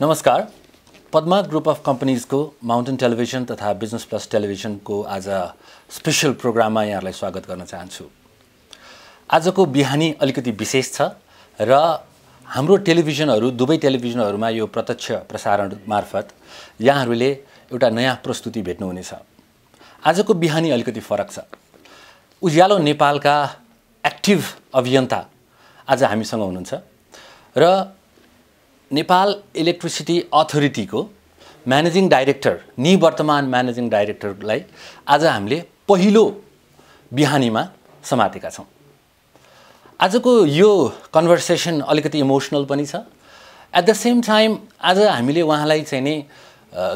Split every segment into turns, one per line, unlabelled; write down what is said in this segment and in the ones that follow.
नमस्कार। Padma group of कम्पनीजको mountain television तथा बिजनेस प्लस टेलिभिजनको आज स्पेशल प्रोग्राममा यहाँहरूलाई स्वागत गर्न चाहन्छु। आजको बिहानी अलिकति विशेष छ र हाम्रो टेलिभिजनहरू दुवै टेलिभिजनहरूमा यो प्रत्यक्ष प्रसारण मार्फत यहाँहरूले एउटा नयाँ प्रस्तुति भेट्नुहुनेछ। आजको बिहानी अलिकति फरक छ। उज्यालो नेपालका एक्टिभ अभियन्ता आज हामीसँग हुनुहुन्छ र नेपाल इलेक्ट्रिसिटी अथोरिटीको म्यानेजिङ डाइरेक्टर निवर्तमान म्यानेजिङ डाइरेक्टरलाई आज हामीले पहिलो बिहानीमा समातेका छौँ। आजको यो कन्भर्सेसन अलिकति इमोसनल पनि छ। एट द सेम टाइम आज हामीले उहाँलाई चाहिँ नि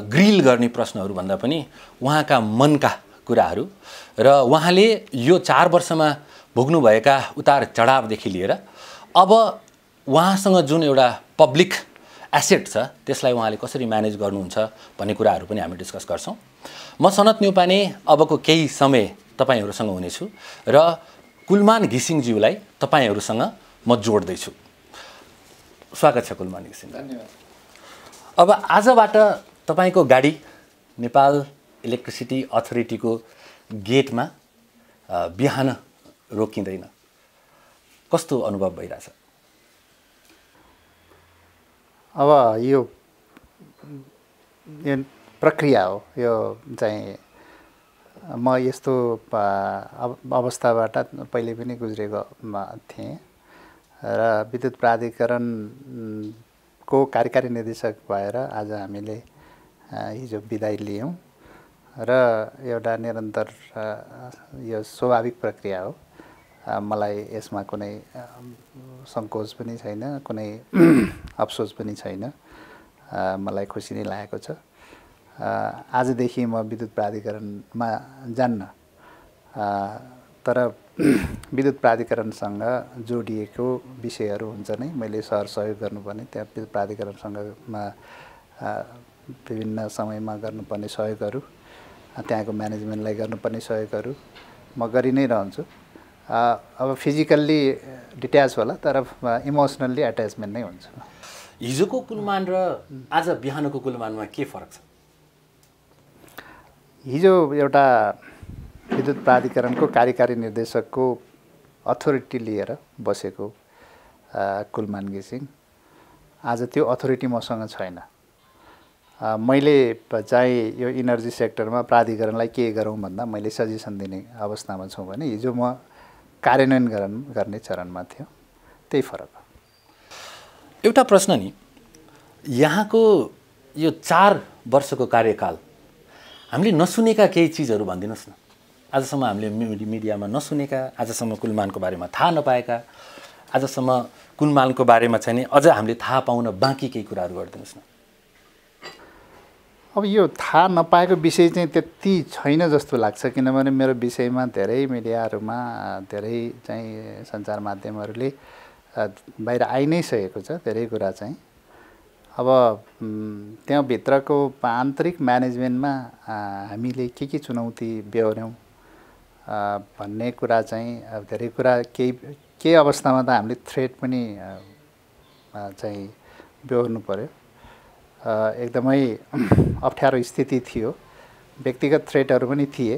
ग्रिल गर्ने प्रश्नहरू भन्दा पनि उहाँका मनका कुराहरू र उहाँले यो 4 वर्षमा भोग्नुभएका उतार चढावदेखि लिएर अब उहाँसँग जुन एउटा पब्लिक एसेट छ त्यसलाई उहाँले कसरी म्यानेज गर्नुहुन्छ भन्ने कुराहरू पनि हामी डिस्कस गर्छौँ। म सनत न्यौपाने अबको केही समय तपाईहरुसँग हुनेछु र कुलमान घिसिङज्यूलाई तपाईहरुसँग म जोड्दैछु। स्वागत छ कुलमान घिसिङ।
धन्यवाद।
अब आजबाट तपाईको गाडी नेपाल इलेक्ट्रिसिटी अथोरिटीको गेटमा बिहान रोकिँदैन। कस्तो अनुभव भइरहेछ?
अब यो प्रक्रिया हो। यो चाहिँ म यस्तो अवस्थाबाट पहिले पनि गुज्रेको थिएँ र विद्युत प्राधिकरणको कार्यकारी निर्देशक भएर आज हामीले हिजो बिदाई लियौँ र एउटा निरन्तर यो स्वाभाविक प्रक्रिया हो। मलाई यसमा कुनै संकोच पनि छैन, कुनै अफसोस पनि छैन। मलाई खुसी नै लागेको छ। आजदेखि म विद्युत प्राधिकरणमा जान्न, तर विद्युत प्राधिकरणसँग जोडिएको विषयहरू हुन्छ नै। मैले सहयोग गर्नुपर्ने, त्यहाँ विद्युत प्राधिकरणसँग विभिन्न समयमा गर्नुपर्ने सहयोगहरू, त्यहाँको म्यानेजमेन्टलाई गर्नुपर्ने सहयोगहरू म गरि नै रहन्छु। अब फिजिकल्ली डिट्याच होला, तर इमोसनल्ली एट्याचमेन्ट नै हुन्छ।
हिजोको कुलमान र आज बिहानको कुलमानमा के फरक छ?
हिजो एउटा विद्युत प्राधिकरणको कार्यकारी निर्देशकको अथोरिटी लिएर बसेको कुलमान घिसिङ, आज त्यो अथोरिटी मसँग छैन। मैले चाहिँ यो इनर्जी सेक्टरमा प्राधिकरणलाई के गरौँ भन्दा मैले सजेसन दिने अवस्थामा छु भने हिजो म कार्यान्वयन गर्ने चरणमा थियो। त्यही फरक हो।
एउटा प्रश्न नि, यहाँको यो 4 वर्षको कार्यकाल हामीले नसुनेका केही चिजहरू भनिदिनुहोस् न। आजसम्म हामीले मिडियामा नसुनेका, आजसम्म कुलमानको बारेमा थाहा नपाएका, आजसम्म कुलमानको बारेमा चाहिँ नि अझ हामीले थाहा पाउन बाँकी केही कुराहरू गरिदिनुहोस् न।
अब यो थाहा नपाएको विषय चाहिँ त्यति छैन जस्तो लाग्छ, किनभने मेरो विषयमा धेरै मिडियाहरूमा, धेरै चाहिँ सञ्चार माध्यमहरूले बाहिर आइ नै सकेको छ धेरै कुरा चाहिँ। अब त्यहाँभित्रको आन्तरिक म्यानेजमेन्टमा हामीले के चुनौती बेहोर्यौँ भन्ने कुरा चाहिँ धेरै कुरा केही अवस्थामा त हामीले थ्रेट पनि चाहिँ बेहोर्नु पर्यो। एकदमै अप्ठ्यारो स्थिति थियो। व्यक्तिगत थ्रेटहरू पनि थिए,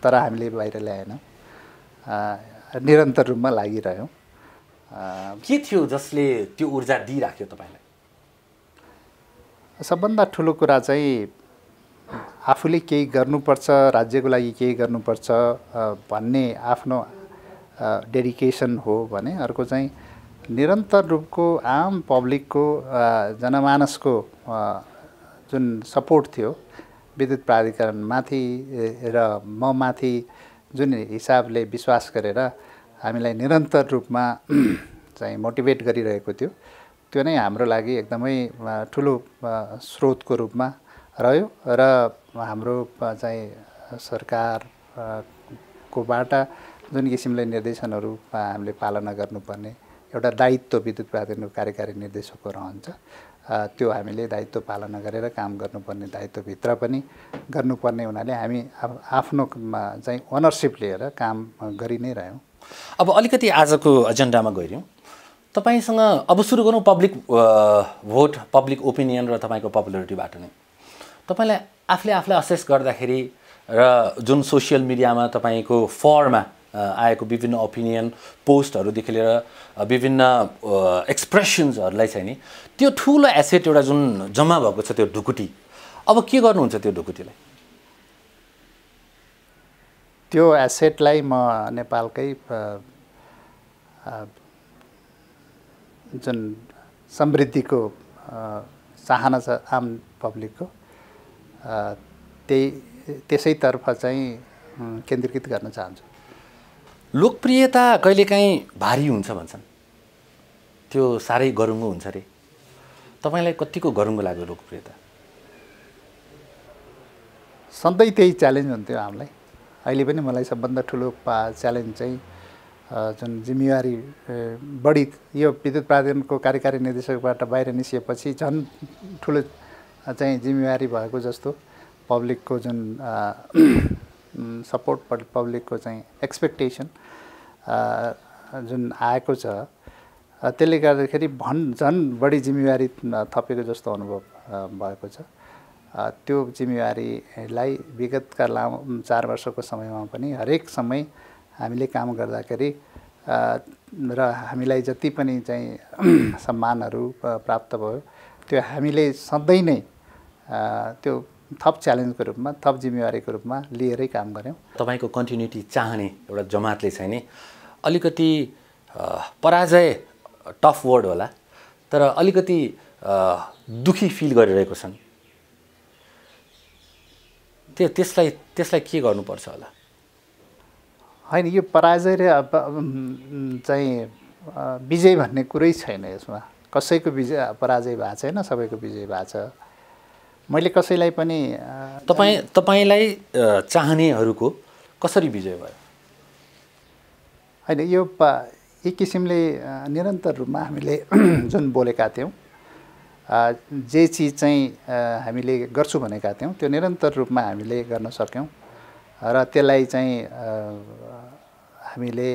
तर हामीले बाहिर ल्याएनौँ। निरन्तर रूपमा लागिरह्यौँ।
के थियो जसले त्यो ऊर्जा दिइराख्यो तपाईँलाई?
सबभन्दा ठुलो कुरा चाहिँ आफूले केही गर्नुपर्छ, राज्यको लागि केही गर्नुपर्छ भन्ने आफ्नो डेडिकेसन हो भने, अर्को चाहिँ निरन्तर रूपको आम पब्लिकको, जनमानसको जुन सपोर्ट थियो विद्युत प्राधिकरणमाथि र म माथि, जुन हिसाबले विश्वास गरेर हामीलाई निरन्तर रूपमा चाहिँ मोटिभेट गरिरहेको थियो, त्यो नै हाम्रो लागि एकदमै ठुलो स्रोतको रूपमा रह्यो। र हाम्रो चाहिँ सरकारकोबाट जुन किसिमले निर्देशनहरू हामीले पालना गर्नुपर्ने एउटा दायित्व विद्युत प्राधिकरणको कार्यकारी निर्देशकको रहन्छ, त्यो हामीले दायित्व पालना गरेर काम गर्नुपर्ने दायित्वभित्र पनि गर्नुपर्ने हुनाले हामी आफ्नो चाहिँ ओनरसिप लिएर काम गरि नै रह्यौँ।
अब अलिकति आजको एजेन्डामा गइरौँ। तपाईसँग अब सुरु गरौँ पब्लिक भोट, पब्लिक ओपिनियन र तपाईँको पपुलारिटीबाट नै। तपाईँलाई आफूलाई असेस गर्दाखेरि र जुन सोसियल मिडियामा तपाईँको फरमा आएको विभिन्न ओपिनियन पोस्टहरूदेखि लिएर विभिन्न एक्सप्रेसन्सहरूलाई चाहिँ नि त्यो ठुलो एसेट एउटा जुन जम्मा भएको छ त्यो ढुकुटी, अब के गर्नुहुन्छ त्यो ढुकुटीलाई?
त्यो एसेटलाई म नेपालकै जुन समृद्धिको चाहना छ आम पब्लिकको, त्यसैतर्फ चाहिँ केन्द्रीकृत गर्न चाहन्छु।
लोकप्रियता कहिलेकाहीँ भारी हुन्छ भन्छन्, त्यो साह्रै गरुङ्गो हुन्छ रे। तपाईँलाई कतिको गरुङ्गो लाग्यो लोकप्रियता?
सधैँ त्यही च्यालेन्ज हुन्थ्यो हामीलाई। अहिले पनि मलाई सबभन्दा ठुलो च्यालेन्ज चाहिँ जुन जिम्मेवारी बढी यो विद्युत प्राधिकरणको कार्यकारी निर्देशकबाट बाहिर निस्किएपछि झन् ठुलो चाहिँ जिम्मेवारी भएको जस्तो, पब्लिकको जुन सपोर्ट, पब्लिकको चाहिँ एक्सपेक्टेसन जुन आएको छ, त्यसले गर्दाखेरि झन् बढी जिम्मेवारी थपेको जस्तो अनुभव भएको छ। त्यो जिम्मेवारीलाई विगतका लामो 4 वर्षको समयमा पनि हरेक समय हामीले काम गर्दाखेरि र हामीलाई जति पनि चाहिँ सम्मानहरू प्राप्त भयो, त्यो हामीले सधैँ नै त्यो थप च्यालेन्जको रूपमा, थप जिम्मेवारीको रूपमा लिएरै काम गऱ्यौँ।
तपाईँको कन्टिन्युटी चाहने एउटा जमातले चाहिँ नि अलिकति पराजय टफ वर्ड होला, तर अलिकति दुखी फिल गरिरहेको छन्। त्यसलाई के गर्नुपर्छ होला?
होइन, यो पराजय र चाहिँ विजय भन्ने कुरै छैन यसमा। कसैको पराजय भएको छैन, सबैको विजय भएको छ। मैले कसैलाई पनि
तपाईँलाई चाहनेहरूको कसरी विजय भयो?
होइन, यो एक किसिमले निरन्तर रूपमा हामीले जुन बोलेका थियौँ, जे चिज चाहिँ हामीले गर्छु भनेका थियौँ, त्यो निरन्तर रूपमा हामीले गर्न सक्यौँ र त्यसलाई चाहिँ हामीले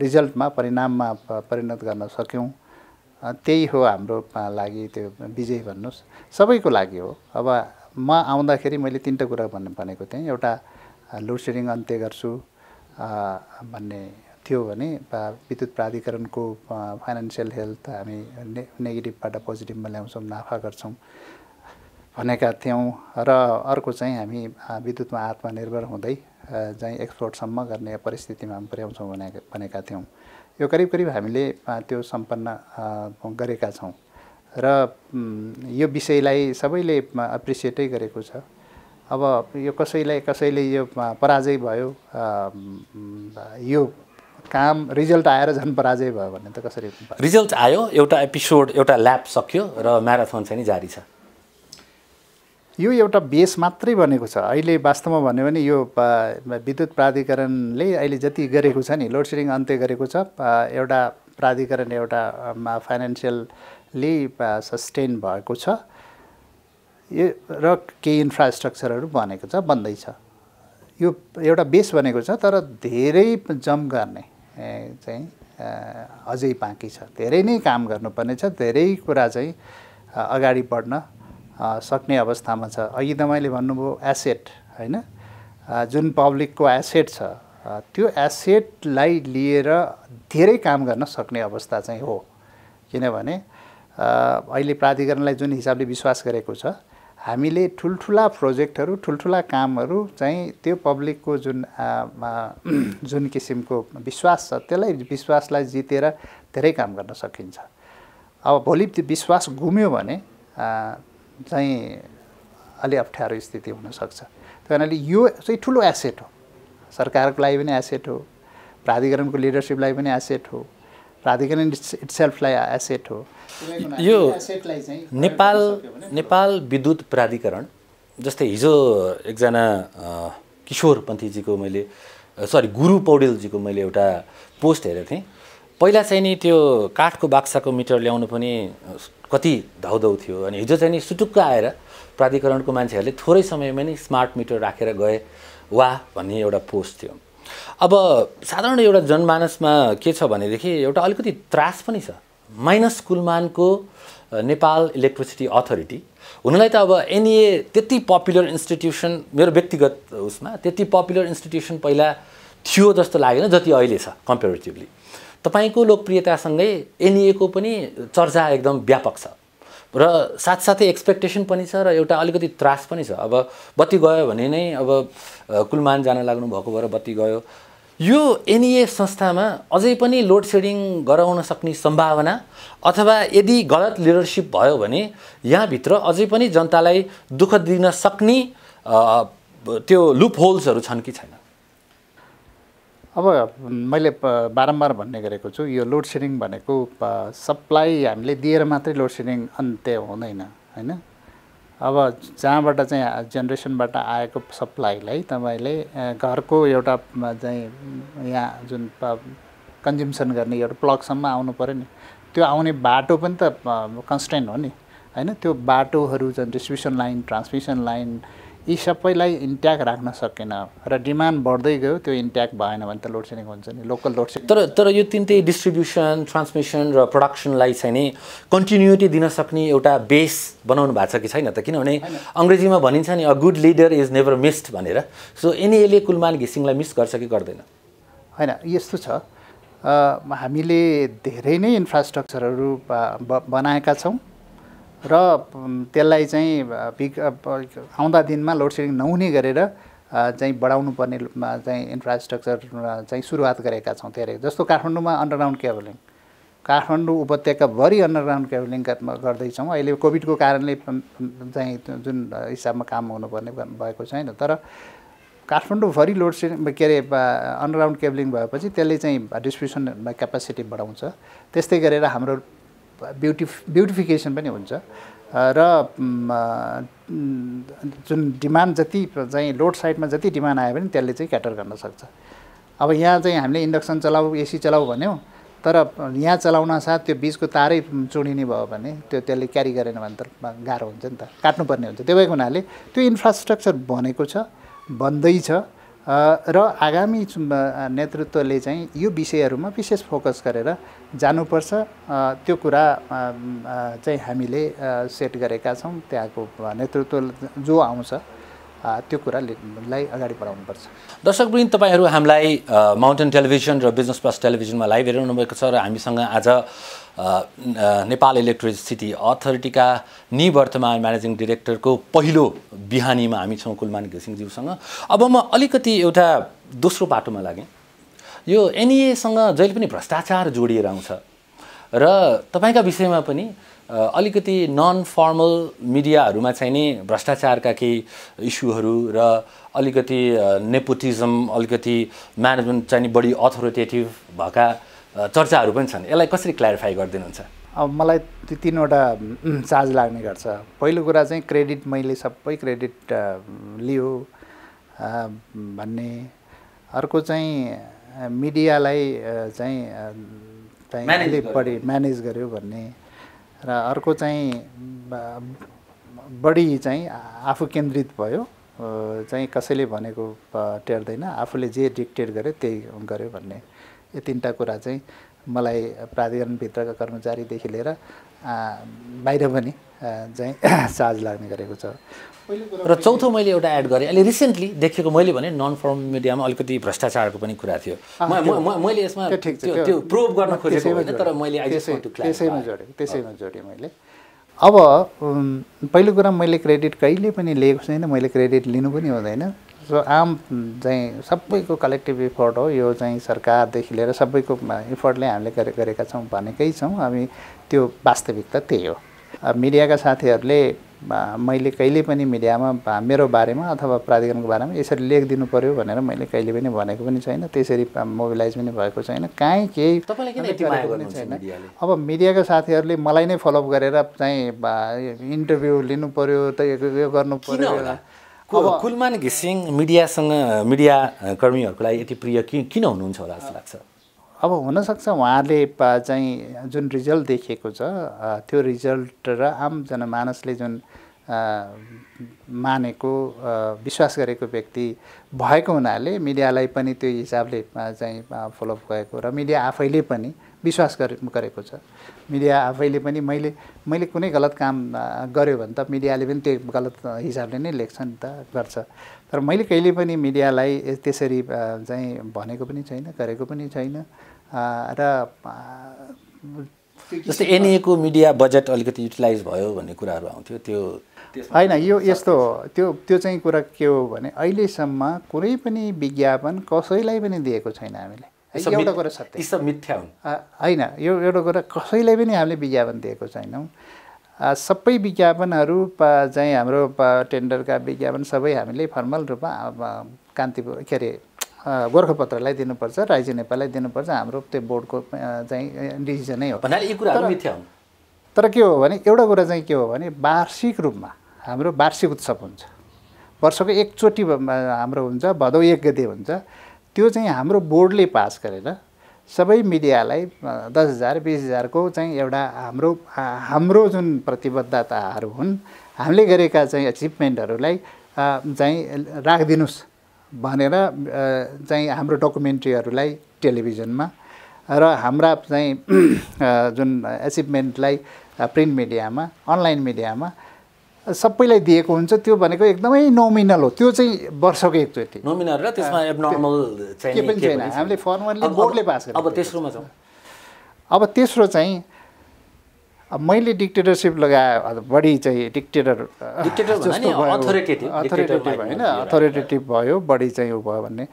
रिजल्टमा, परिणाममा परिणत गर्न सक्यौँ। त्यही हो हाम्रो लागि त्यो विजय भन्नुहोस्, सबैको लागि हो। अब म आउँदाखेरि मैले 3टा कुरा भनेको थिएँ। एउटा लोड सेडिङ अन्त्य गर्छु भन्ने थियो भने विद्युत प्राधिकरणको फाइनेन्सियल हेल्थ हामी नेगेटिभबाट पोजिटिभमा ल्याउँछौँ, नाफा गर्छौँ भनेका थियौँ। र अर्को चाहिँ हामी विद्युतमा आत्मनिर्भर हुँदै चाहिँ एक्सपोर्टसम्म गर्ने परिस्थितिमा पुर्याउँछौँ भनेका थियौँ। यो करिब हामीले त्यो सम्पन्न गरेका छौँ र यो विषयलाई सबैले एप्रिसिएटै गरेको छ। अब यो कसैले यो पराजय भयो, यो काम रिजल्ट आएर झन् पराजय भयो भने त कसरी?
रिजल्ट आयो, एउटा एपिसोड, एउटा ल्याप सक्यो र म्याराथन चाहिँ जारी छ।
यो एउटा बेस मात्रै बनेको छ। अहिले वास्तवमा भन्यो भने यो विद्युत प्राधिकरणले अहिले जति गरेको छ नि, लोड सेडिङ अन्त्य गरेको छ, एउटा प्राधिकरण एउटा फाइनेन्सियली सस्टेन भएको छ र केही इन्फ्रास्ट्रक्चरहरू बनेको छ, बन्दैछ। यो एउटा बेस बनेको छ, तर धेरै जम्प गर्ने चाहिँ अझै बाँकी छ। धेरै नै काम गर्नुपर्ने छ। धेरै कुरा चाहिँ अगाडि बढ्न सक्ने अवस्थामा छ। अघि तपाईँले भन्नुभयो एसेट, होइन, जुन पब्लिकको एसेट छ, त्यो एसेटलाई लिएर धेरै काम गर्न सक्ने अवस्था चाहिँ हो। किनभने अहिले प्राधिकरणलाई जुन हिसाबले विश्वास गरेको छ, हामीले ठुल्ठुला प्रोजेक्टहरू, ठुल्ठुला कामहरू चाहिँ त्यो पब्लिकको जुन किसिमको विश्वास छ, त्यसलाई विश्वासलाई जितेर धेरै काम गर्न सकिन्छ। अब भोलि त्यो विश्वास गुम्यो भने चाहिँ अलि अप्ठ्यारो स्थिति हुनसक्छ। त्यही कारणले यो चाहिँ ठुलो एसेट हो। सरकारको लागि पनि एसेट हो, प्राधिकरणको लिडरसिपलाई पनि एसेट हो, प्राधिकरण इट्सेल्फलाई एसेट हो।
यो नेपाल विद्युत प्राधिकरण जस्तै हिजो एकजना किशोरपन्थीजीको गुरु पौडेलजीको मैले एउटा पोस्ट हेरेको थिएँ। पहिला चाहिँ नि त्यो काठको बाक्साको मिटर ल्याउनु पनि कति धाउधौ थियो, अनि हिजो चाहिँ नि सुटुक्क आएर प्राधिकरणको मान्छेहरूले थोरै समयमा नै स्मार्ट मिटर राखेर गए वा भन्ने एउटा पोस्ट थियो। अब साधारण एउटा जनमानसमा के छ भनेदेखि एउटा अलिकति त्रास पनि छ। माइनस कुलमानको नेपाल इलेक्ट्रिसिटी अथोरिटी हुनलाई त अब एनईए त्यति पपुलर इन्स्टिट्युसन, मेरो व्यक्तिगत उसमा त्यति पपुलर इन्स्टिट्युसन पहिला थियो जस्तो लागेन जति अहिले छ कम्पेरिटिभली। तपाईको लोकप्रियतासँगै एनईएको पनि चर्चा एकदम व्यापक छ र साथसाथै एक्सपेक्टेसन पनि छ र एउटा अलिकति त्रास पनि छ। अब बत्ती गयो भने नै अब कुलमान जान लाग्नु भएको भएर बत्ती गयो। यो एनईए संस्थामा अझै पनि लोड सेडिङ गराउन सक्ने सम्भावना अथवा यदि गलत लिडरसिप भयो भने यहाँभित्र अझै पनि जनतालाई दुःख दिन सक्ने त्यो लुप होल्सहरू छन् कि छैन?
अब मैले बारम्बार भन्ने गरेको छु, यो लोड सेडिङ भनेको सप्लाई हामीले दिएर मात्रै लोड सेडिङ अन्त्य हुँदैन हैन। अब जहाँबाट चाहिँ जेनेरेसनबाट आएको सप्लाईलाई तपाईँले घरको एउटा चाहिँ यहाँ जुन कन्ज्युम्सन गर्ने एउटा प्लगसम्म आउनु पऱ्यो नि, त्यो आउने बाटो पनि त कन्स्टेन्ट हो नि हैन। त्यो बाटोहरू जुन डिस्ट्रिब्युसन लाइन, ट्रान्समिसन लाइन, यी सबैलाई इन्ट्याक्ट राख्न सकेन र डिमान्ड बढ्दै गयो, त्यो इन्ट्याक्ट भएन भने त लोड सेडिङ हुन्छ नि, लोकल लोड सेडिङ।
तर यो तिनटै डिस्ट्रिब्युसन, ट्रान्समिसन र प्रोडक्सनलाई चाहिँ नि कन्टिन्युटी दिन सक्ने एउटा बेस बनाउनु भएको छ कि छैन त? किनभने अङ्ग्रेजीमा भनिन्छ नि, a good leader is never missed भनेर। सो एनईएले कुलमान घिसिङलाई मिस गर्छ कि गर्दैन?
होइन, यस्तो छ, हामीले धेरै नै इन्फ्रास्ट्रक्चरहरू बनाएका छौँ र त्यसलाई चाहिँ आउँदा दिनमा लोड सेडिङ नहुने गरेर चाहिँ बढाउनु पर्ने चाहिँ इन्फ्रास्ट्रक्चर चाहिँ सुरुवात गरेका छौँ धेरै। जस्तो काठमाडौँमा underground cabling, Kathmandu उपत्यकाभरि underground cabling गर्दैछौँ। अहिले कोभिडको कारणले चाहिँ जुन हिसाबमा काम हुनुपर्ने भएको छैन, तर काठमाडौँभरि लोड सेडिङ के अरे अन्डरग्राउन्ड केबलिङ भएपछि त्यसले चाहिँ डिस्ट्रिब्युसन क्यापासिटी बढाउँछ। त्यस्तै गरेर हाम्रो ब्युटिफिकेसन पनि हुन्छ र जुन डिमान्ड जति चाहिँ लोड साइडमा जति डिमान्ड आयो भने त्यसले चाहिँ क्याटर गर्न सक्छ। अब यहाँ चाहिँ हामीले इन्डक्सन चलाऊ, एसी चलाऊ भन्यौँ, तर यहाँ चलाउन साथ त्यो बिचको तारै चुडिने भयो भने त्यसले क्यारी गरेन भने त गाह्रो हुन्छ नि त, काट्नुपर्ने हुन्छ। त्यो भएको हुनाले त्यो इन्फ्रास्ट्रक्चर बनेको छ, बन्दैछ र आगामी नेतृत्वले चाहिँ यो विषयहरूमा विशेष फोकस गरेर जानुपर्छ। त्यो कुरा चाहिँ हामीले सेट गरेका छौँ। त्यहाँको नेतृत्व जो आउँछ त्यो कुरालाई अगाडि बढाउनुपर्छ।
दर्शकवृन्द, तपाईँहरू हामीलाई माउन्टेन टेलिभिजन र बिजनेस प्लस टेलिभिजनमा लाइभ हेरिरहनु भएको छ र हामीसँग आज नेपाल इलेक्ट्रिसिटी अथोरिटीका निवर्तमान म्यानेजिङ डिरेक्टरको पहिलो बिहानीमा हामी छौँ कुलमान घिसिङज्यूसँग। अब म अलिकति एउटा दोस्रो पाटोमा लागेँ। यो एनईएसँग जहिले पनि भ्रष्टाचार जोडिएर आउँछ र तपाईँका विषयमा पनि अलिकति नन फर्मल मिडियाहरूमा चाहिँ नि भ्रष्टाचारका केही इस्युहरू र अलिकति नेपोटिजम, अलिकति म्यानेजमेन्ट चाहिँ नि बढी अथोरिटेटिभ भएका चर्चाहरू पनि छन्। यसलाई कसरी क्ल्यारिफाई गरिदिनुहुन्छ?
अब मलाई तीनवटा चार्ज लाग्ने गर्छ। पहिलो कुरा चाहिँ क्रेडिट, मैले सबै क्रेडिट लियो भन्ने। अर्को चाहिँ मिडियालाई चाहिँ बढी म्यानेज गर्यो भन्ने। र अर्को चाहिँ बढी चाहिँ आफू केन्द्रित भयो, चाहिँ कसैले भनेको टेर्दैन, आफूले जे डिक्टेट गर्यो त्यही गर्यो भन्ने। यो तीनटा कुरा चाहिँ मलाई प्राधिकरणभित्रका कर्मचारीदेखि लिएर बाहिर पनि चाहिँ चार्ज लाग्ने गरेको छ।
र चौथो मैले एउटा एड गरेँ, अहिले रिसेन्टली देखेको मैले भने नन फर्म मिडियामा अलिकति भ्रष्टाचारको पनि कुरा थियो। मैले यसमा त्यो प्रुभ गर्न खोजेको होइन, तर मैले
त्यसैमा जोडेँ मैले। अब पहिलो कुरा, मैले क्रेडिट कहिले पनि लिएको छैन, मैले क्रेडिट लिनु पनि हुँदैन। सो आम चाहिँ सबैको कलेक्टिभ इफोर्ट हो यो, चाहिँ सरकारदेखि लिएर सबैको इफोर्टले हामीले गरेका छौँ भनेकै छौँ हामी। त्यो वास्तविकता त्यही हो। मिडियाका साथीहरूले मैले कहिले पनि मिडियामा मेरो बारेमा अथवा प्राधिकरणको बारेमा यसरी लेखिदिनु पर्यो भनेर मैले कहिले पनि भनेको पनि छैन, त्यसरी मोबिलाइज पनि भएको छैन, काहीँ केही
छैन।
अब मिडियाका साथीहरूले मलाई नै फलोअप गरेर चाहिँ इन्टरभ्यू लिनु पर्यो, त यो गर्नु पर्यो।
कुलमान घिसिङ मिडियासँग, मिडिया कर्मीहरूको लागि यति प्रिय किन हुनुहुन्छ होला जस्तो लाग्छ?
अब हुनसक्छ उहाँले चाहिँ जुन रिजल्ट देखिएको छ त्यो रिजल्ट र आम जनमानसले जुन मानेको विश्वास गरेको व्यक्ति भएको हुनाले मिडियालाई पनि त्यो हिसाबले चाहिँ फलोअप गरेको र मिडिया आफैले पनि विश्वास गरेको छ। मिडिया आफैले पनि मैले कुनै गलत काम गर्यो भने त मिडियाले पनि त्यो गलत हिसाबले नै लेख्छ नि त, गर्छ। तर मैले कहिले पनि मिडियालाई त्यसरी चाहिँ भनेको पनि छैन, गरेको पनि छैन। र
जस्तै एनएको मिडिया बजेट अलिकति युटिलाइज भयो भन्ने कुराहरू आउँथ्यो, त्यो
होइन। यो यस्तो त्यो चाहिँ कुरा के हो भने अहिलेसम्म कुनै पनि विज्ञापन कसैलाई पनि दिएको छैन हामीले। एउटा कुरा सत्य,
यी सब मिथ्या हुन्
होइन। यो एउटा कुरा कसैलाई पनि हामीले विज्ञापन दिएको छैनौँ। सबै विज्ञापनहरू चाहिँ हाम्रो टेन्डरका विज्ञापन सबै हामीले फर्मल रूपमा कान्तिपुर के अरे गोर्खापत्रलाई दिनुपर्छ, राज्य नेपाललाई दिनुपर्छ। हाम्रो त्यो बोर्डको चाहिँ डिसिजनै हो।
भन्नाले यी कुराहरू मिथ्या हुन्।
तर के हो भने एउटा कुरा चाहिँ के हो भने वार्षिक रूपमा हाम्रो वार्षिक उत्सव हुन्छ, वर्षको एकचोटि हाम्रो हुन्छ, भदौ 1 गते हुन्छ। त्यो चाहिँ हाम्रो बोर्डले पास गरेर सबै मिडियालाई 10,000 20,000 को चाहिँ एउटा हाम्रो जुन प्रतिबद्धताहरू हुन्, हामीले गरेका चाहिँ अचिभमेन्टहरूलाई चाहिँ राखिदिनुहोस् भनेर चाहिँ हाम्रो डकुमेन्ट्रीहरूलाई टेलिभिजनमा र हाम्रा चाहिँ जुन एचिभमेन्टलाई प्रिन्ट मिडियामा, अनलाइन मिडियामा सबैलाई दिएको हुन्छ। त्यो भनेको एकदमै नोमिनल हो। त्यो चाहिँ वर्षको एकचोटि
नोमिनल र त्यसमा एबनर्मल चाहिँ
के पनि छैन। हामीले फर्मली बोर्डले पास गरेको।
अब तेस्रोमा छौँ।
अब तेस्रो चाहिँ मैले डिक्टेटरसिप लगाए बढी चाहिँ डिक्टेटर अथोरिटेटिभ होइन, अथोरिटेटिभ भयो, बढी चाहिँ उ भयो भन्ने।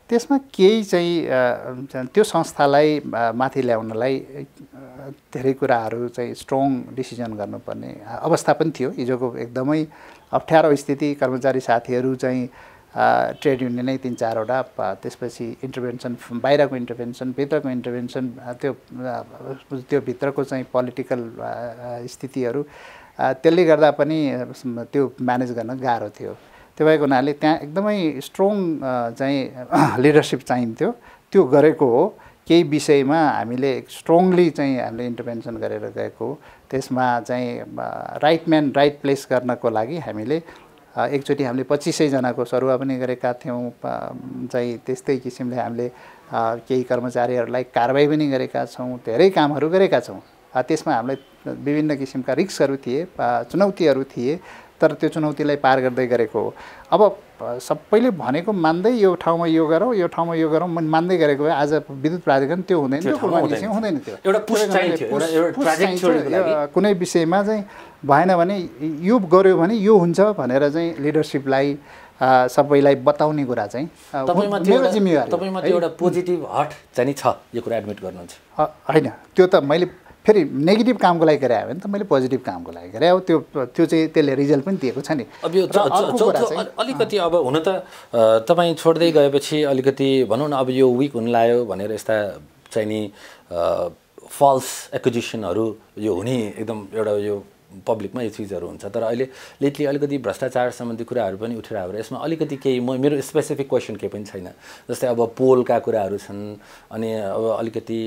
त्यसमा केही चाहिँ त्यो संस्थालाई माथि ल्याउनलाई धेरै कुराहरू चाहिँ स्ट्रङ डिसिजन गर्नुपर्ने अवस्था पनि थियो। हिजोको एकदमै अप्ठ्यारो स्थिति, कर्मचारी साथीहरू चाहिँ ट्रेड युनियनै 3-4 वटा, त्यसपछि इन्टरभेन्सन, बाहिरको इन्टरभेन्सन, भित्रको इन्टरभेन्सन, त्यो भित्रको चाहिँ पोलिटिकल स्थितिहरू, त्यसले गर्दा पनि त्यो म्यानेज गर्न गाह्रो थियो। त्यो भएको हुनाले त्यहाँ एकदमै स्ट्रङ चाहिँ लिडरसिप चाहिन्थ्यो। त्यो गरेको हो। केही विषयमा हामीले स्ट्रङली चाहिँ हामीले इन्टरभेन्सन गरेर गएको हो। त्यसमा चाहिँ राइट म्यान राइट प्लेस गर्नको लागि हामीले एकचोटि हामीले 2500 जनाको सरुवा पनि गरेका थियौँ। चाहिँ त्यस्तै किसिमले हामीले केही कर्मचारीहरूलाई कारबाही पनि गरेका छौँ, धेरै कामहरू गरेका छौँ। त्यसमा हामीलाई विभिन्न किसिमका रिस्कहरू थिए, चुनौतीहरू थिए, तर त्यो चुनौतीलाई पार गर्दै गरेको हो। अब सबैले भनेको मान्दै यो ठाउँमा यो गरौँ, यो ठाउँमा यो गरौँ मान्दै गरेको भए आज विद्युत प्राधिकरण त्यो हुँदैन थियो, हुँदैन थियो। कुनै विषयमा चाहिँ भएन भने यो गर्यो भने यो हुन्छ भनेर चाहिँ लिडरसिपलाई सबैलाई बताउने कुरा चाहिँ मेरो जिम्मेवारी।
तपाईँमा त्यो एउटा पोजिटिभ हट चाहिँ छ, यो कुरा एडमिट गर्नुहुन्छ?
होइन, त्यो त मैले फेरि नेगेटिभ कामको लागि गरे भने त मैले पोजिटिभ कामको लागि गरे हो। त्यो चाहिँ त्यसले रिजल्ट पनि दिएको छ नि।
अब यो अलिकति अब हुन त तपाईँ छोड्दै गएपछि अलिकति भनौँ न, अब यो विक हुन लाग्यो भनेर यस्ता चाहिँ नि फल्स एक्विजिसनहरू यो हुने एकदम एउटा यो पब्लिकमा यो चिजहरू हुन्छ। तर अहिले लेटली अलिकति भ्रष्टाचार सम्बन्धी कुराहरू पनि उठेर आएर यसमा अलिकति केही मेरो स्पेसिफिक क्वेसन केही पनि छैन। जस्तै अब पोलका कुराहरू छन्, अनि अब अलिकति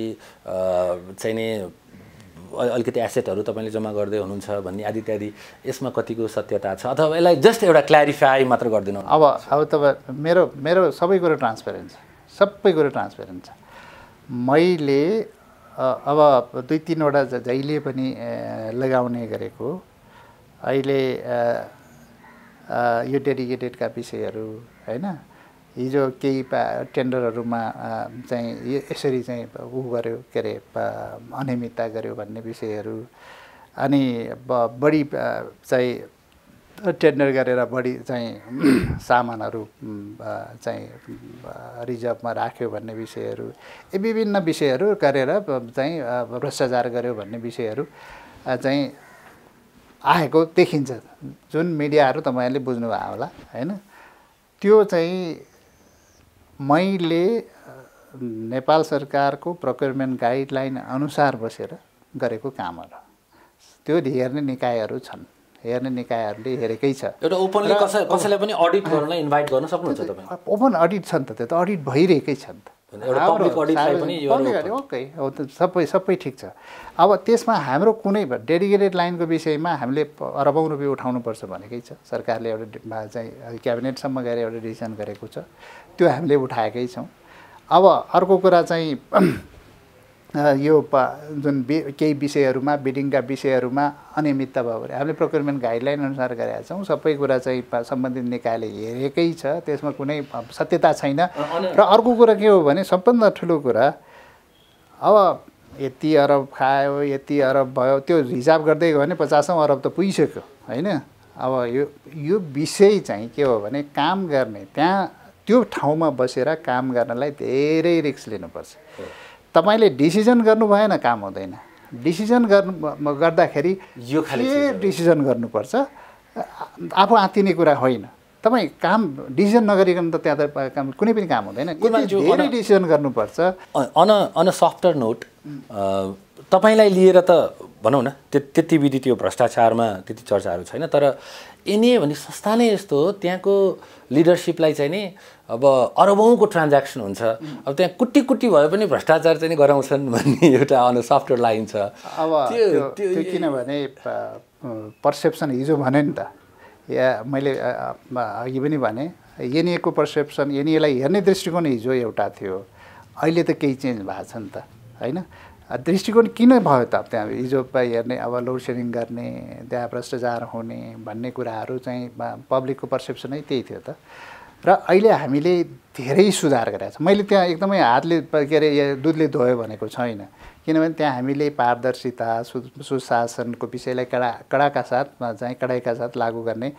चाहिँ नि अलिकति एसेटहरू तपाईँले जम्मा गर्दै हुनुहुन्छ भन्ने आदि इत्यादि, यसमा कतिको सत्यता छ अथवा यसलाई जस्ट एउटा क्ल्यारिफाई मात्र गरिदिनु?
अब तपाईँ मेरो सबै कुरो ट्रान्सपेरेन्ट छ, सबै कुरो ट्रान्सपेरेन्ट छ। मैले अब 2-3 वटा जहिले पनि लगाउने गरेको अहिले यो डेडिकेटेडका विषयहरू होइन, हिजो केही टेन्डरहरूमा चाहिँ यसरी चाहिँ उ गर्यो, के अरे अनियमितता गर्यो भन्ने विषयहरू, अनि बढी चाहिँ टेन्डर गरेर बढी चाहिँ सामानहरू चाहिँ रिजर्भमा राख्यो भन्ने विषयहरू, विभिन्न विषयहरू गरेर चाहिँ भ्रष्टाचार गर्यो भन्ने विषयहरू चाहिँ आएको देखिन्छ। जुन मिडियाहरू तपाईँहरूले बुझ्नुभयो होला होइन, त्यो चाहिँ मैले नेपाल सरकारको प्रोक्योरमेन्ट गाइडलाइन अनुसार बसेर गरेको कामहरू। त्यो हेर्ने निकायहरू छन्, हेर्ने निकायहरूले हेरेकै छ।
एउटा ओपनली कसैलाई पनि अडिट गर्नलाई इन्भाइट गर्न सक्नुहुन्छ तपाईँ?
ओपन अडिट छ नि त, त्यो त अडिट भइरहेकै छ नि त।
एउटा पब्लिक अडिटलाई पनि यो
ओके हो त सबै ठिक छ। अब त्यसमा हाम्रो कुनै डेडिकेटेड लाइनको विषयमा हामीले अरबौँ रुपियाँ उठाउनुपर्छ भनेकै छ। सरकारले एउटा चाहिँ क्याबिनेटसम्म गएर एउटा डिसिसन गरेको छ, त्यो हामीले उठाएकै छौँ। अब अर्को कुरा चाहिँ यो जुन केही विषयहरूमा बिडिङका विषयहरूमा अनियमितता भयो भने हामीले प्रोक्युरमेन्ट गाइडलाइन अनुसार गरेका छौँ। सबै कुरा चाहिँ सम्बन्धित निकायले हेरेकै छ, त्यसमा कुनै सत्यता छैन। र अर्को कुरा के हो भने सबभन्दा ठुलो कुरा, अब यति अरब खायो यति अरब भयो त्यो हिसाब गर्दै गयो भने 50औँ अरब त पुगिसक्यो होइन। अब यो विषय चाहिँ के हो भने काम गर्ने त्यहाँ त्यो ठाउँमा बसेर काम गर्नलाई धेरै रिस्क लिनुपर्छ। तपाईँले डिसिजन गर्नु भएन काम हुँदैन। डिसिजन गर्दाखेरि
यो खाली
डिसिजन गर्नुपर्छ, आफू आत्तिने कुरा होइन। तपाईँ काम डिसिजन नगरिकन त त्यहाँ त काम कुनै पनि काम हुँदैन। धेरै डिसिजन गर्नुपर्छ।
अन अ सफ्टर नोट, तपाईँलाई लिएर त भनौँ न त्यति विधि त्यो भ्रष्टाचारमा त्यति चर्चाहरू छैन, तर एनए भन्ने संस्था नै यस्तो हो त्यहाँको लिडरसिपलाई चाहिँ नि अब अरबौँको ट्रान्ज्याक्सन हुन्छ। अब त्यहाँ कुट्टी कुट्टी भए पनि भ्रष्टाचार चाहिँ नि गराउँछन् भन्ने एउटा अन सफ्टवेयर लाइन छ।
अब त्यो किनभने पर्सेप्सन हिजो भने नि त, या मैले अघि पनि भने एनएको पर्सेप्सन एनएलाई हेर्ने दृष्टिकोण हिजो एउटा थियो, अहिले त केही चेन्ज भएको छ नि त होइन। दृष्टिकोण किन भयो त त्यहाँ हिजो हेर्ने अब लोड सेडिङ गर्ने त्यहाँ भ्रष्टाचार हुने भन्ने कुराहरू चाहिँ पब्लिकको पर्सेप्सनै त्यही थियो त। र अहिले हामीले धेरै सुधार गरेका छौँ। मैले त्यहाँ एकदमै हातले के अरे दुधले धोयो भनेको छैन, किनभने त्यहाँ हामीले पारदर्शिता सुशासनको विषयलाई कडाका साथ लागू गर्ने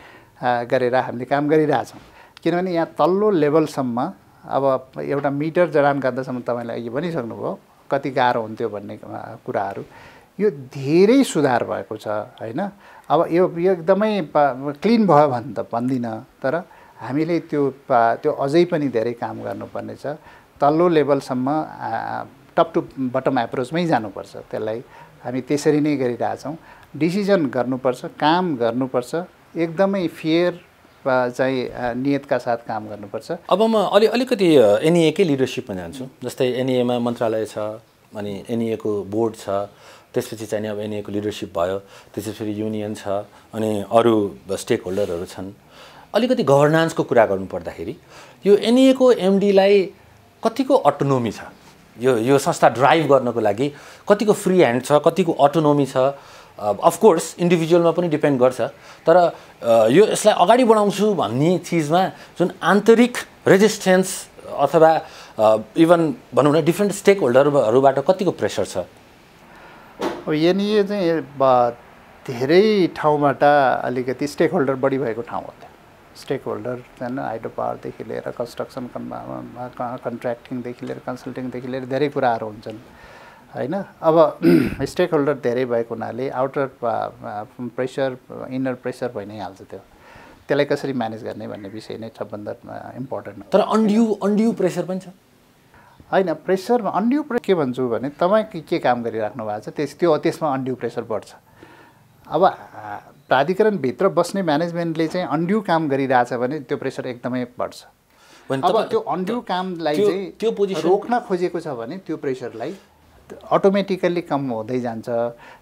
गरेर हामीले काम गरिरहेछौँ। किनभने यहाँ तल्लो लेभलसम्म अब एउटा मिटर जडान गर्दासम्म तपाईँलाई अघि भनिसक्नुभयो कति गाह्रो हुन्थ्यो भन्ने कुराहरू, यो धेरै सुधार भएको छ होइन। अब यो एकदमै क्लिन भयो भने त भन्दिनँ, तर हामीले त्यो अझै पनि धेरै काम गर्नुपर्ने छ। तल्लो लेभलसम्म टप टु बटम एप्रोचमै जानुपर्छ, त्यसलाई हामी त्यसरी नै गरिरहेछौँ। डिसिजन गर्नुपर्छ, काम गर्नुपर्छ, एकदमै फेयर चाहिँ नियतका साथ काम गर्नुपर्छ।
अब म अलिकति एनइएकै लिडरसिपमा जान्छु। जस्तै एनइएमा मन्त्रालय छ, अनि एनइएको बोर्ड छ, त्यसपछि चाहिँ अब एनइएको लिडरसिप भयो, त्यसपछि युनियन छ, अनि अरू स्टेक होल्डरहरू छन्। अलिकति गभर्नान्सको कुरा गर्नुपर्दाखेरि यो एनइएको एमडीलाई कतिको अटोनोमी छ, यो संस्था ड्राइभ गर्नको लागि कतिको फ्री ह्यान्ड छ, कतिको अटोनोमी छ। अफकोर्स इन्डिभिजुअलमा पनि डिपेन्ड गर्छ, तर यो यसलाई अगाडि बढाउँछु भन्ने चिजमा जुन आन्तरिक रेजिस्टेन्स अथवा इभन भनौँ न डिफ्रेन्ट स्टेक होल्डरहरूबाट कतिको प्रेसर छ?
अब एनइए चाहिँ धेरै ठाउँबाट अलिकति स्टेक होल्डर बढी भएको ठाउँ हो। स्टेक होल्डर होइन, हाइड्रो पावरदेखि लिएर कन्स्ट्रक्सन कन्ट्र्याक्टिङदेखि लिएर कन्सल्टिङदेखि लिएर धेरै कुराहरू हुन्छन् होइन। अब स्टेक होल्डर धेरै भएको हुनाले आउटर प्रेसर इनर प्रेसर भइ नै हाल्छ। त्यसलाई कसरी म्यानेज गर्ने भन्ने विषय नै सबभन्दा इम्पोर्टेन्ट।
तर अनड्यू प्रेसर पनि छ
होइन। प्रेसर अनड्यू के भन्छु भने तपाईँ के काम गरिराख्नु भएको छ त्यसमा अनड्यू प्रेसर बढ्छ। अब प्राधिकरणभित्र बस्ने म्यानेजमेन्टले चाहिँ अनड्यू काम गरिरहेछ भने त्यो प्रेसर एकदमै बढ्छ। अब त्यो अनड्यू कामलाई चाहिँ
त्यो पोजिसन
रोक्न खोजेको छ भने त्यो प्रेसरलाई अटोमेटिकल्ली कम हुँदै जान्छ।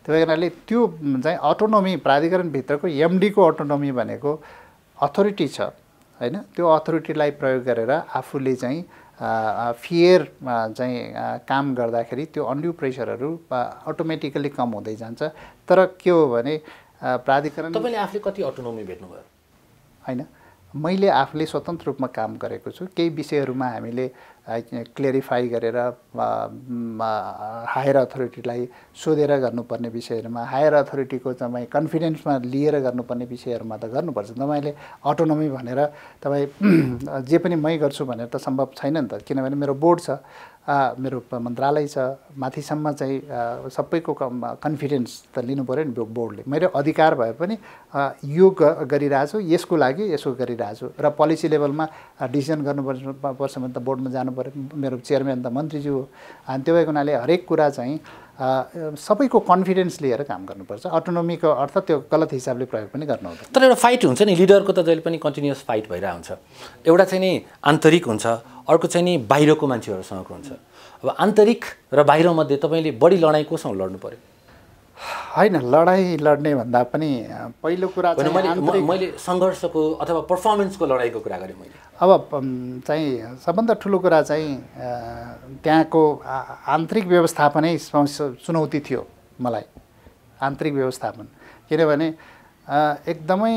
त्यही कारणले त्यो चाहिँ अटोनोमी प्राधिकरणभित्रको एमडीको अटोनोमी भनेको अथोरिटी छ होइन। त्यो अथोरिटीलाई प्रयोग गरेर आफूले चाहिँ फेयर चाहिँ काम गर्दाखेरि त्यो अनड्यू प्रेसरहरू अटोमेटिकल्ली कम हुँदै जान्छ। तर के हो भने प्राधिकरण
तपाईँले आफूले कति अटोनोमी भेट्नुभयो?
होइन, मैले आफूले स्वतन्त्र रूपमा काम गरेको छु। केही विषयहरूमा हामीले क्लियरिफाई गरेर हायर अथोरिटीलाई सोधेर गर्नुपर्ने विषयहरूमा हायर अथोरिटीको तपाईँ कन्फिडेन्समा लिएर गर्नुपर्ने विषयहरूमा त गर्नुपर्छ। तपाईँले अटोनोमी भनेर तपाईँ जे पनि मै गर्छु भनेर त सम्भव छैन नि त, किनभने मेरो बोर्ड छ, मेरो मन्त्रालय छ, माथिसम्म चाहिँ सबैको कन्फिडेन्स त लिनु पऱ्यो नि बोर्डले। मेरो अधिकार भए पनि यो गरिरहेछु, यसको लागि यसो गरिरहेछु र पोलिसी लेभलमा डिसिजन गर्नुपर्छ भने त बोर्डमा जानु पऱ्यो। मेरो चेयरम्यान त मन्त्रीज्यू हो, अनि त्यो भएको हुनाले हरेक कुरा चाहिँ सबैको कन्फिडेन्स लिएर काम गर्नुपर्छ। अटोनोमीको अर्थ त्यो गलत हिसाबले प्रयोग पनि गर्नु हुँदैन।
तर एउटा फाइट हुन्छ नि, लिडरको त जहिले पनि कन्टिन्युअस फाइट भइरहेको हुन्छ। एउटा चाहिँ नि आन्तरिक हुन्छ, अर्को चाहिँ नि बाहिरको मान्छेहरूसँगको हुन्छ। अब आन्तरिक र बाहिरमध्ये तपाईँले बढी लडाइँ कोसँग लड्नु पर्यो?
होइन, लडाइँ लड्ने भन्दा पनि पहिलो कुरा चाहिँ
मैले सङ्घर्षको अथवा पर्फर्मेन्सको लडाइँको कुरा गरेँ मैले।
अब चाहिँ सबभन्दा ठुलो कुरा चाहिँ त्यहाँको आन्तरिक व्यवस्थापनै चुनौती थियो मलाई, आन्तरिक व्यवस्थापन। किनभने एकदमै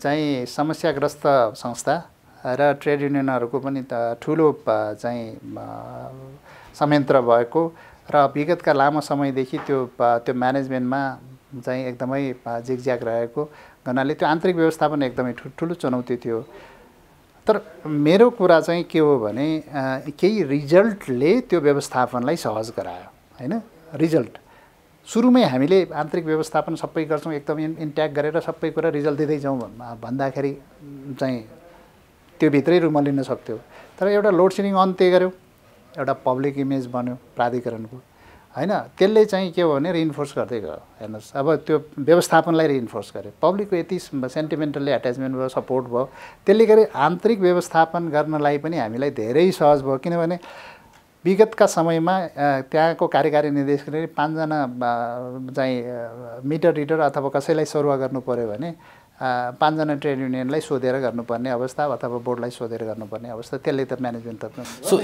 चाहिँ समस्याग्रस्त संस्था र ट्रेड युनियनहरूको पनि ठुलो चाहिँ संयन्त्र भएको र विगतका लामो समयदेखि त्यो म्यानेजमेन्टमा चाहिँ एकदमै जिगज्याग रहेको हुनाले त्यो आन्तरिक व्यवस्थापन एकदमै ठुलो चुनौती थियो। तर मेरो कुरा चाहिँ के हो भने केही रिजल्टले त्यो व्यवस्थापनलाई सहज गरायो होइन। रिजल्ट सुरुमै हामीले आन्तरिक व्यवस्थापन सबै गर्छौँ, एकदमै इन्ट्याक्ट गरेर सबै कुरा रिजल्ट दिँदै जाउँ भन्दाखेरि चाहिँ त्यो भित्रै रुमलिन सक्थ्यो। तर एउटा लोड सेडिङ अन्त्य गऱ्यो, एउटा पब्लिक इमेज बन्यो प्राधिकरणको होइन, त्यसले चाहिँ के हो भने रिइन्फोर्स गर्दै गयो। हेर्नुहोस्, अब त्यो व्यवस्थापनलाई रिइन्फोर्स गर्यो, पब्लिकको यति सेन्टिमेन्टल्ली एट्याचमेन्ट भयो, सपोर्ट भयो, त्यसले गरी आन्तरिक व्यवस्थापन गर्नलाई पनि हामीलाई धेरै सहज भयो। किनभने विगतका समयमा त्यहाँको कार्यकारी निर्देशकले 5 जना चाहिँ मिटर रिडर अथवा कसैलाई सरुवा गर्नु पर्यो भने 5 जना ट्रेड युनियनलाई सोधेर गर्नुपर्ने अवस्था अथवा बोर्डलाई सोधेर गर्नुपर्ने अवस्था, त्यसले त म्यानेजमेन्ट त।
सो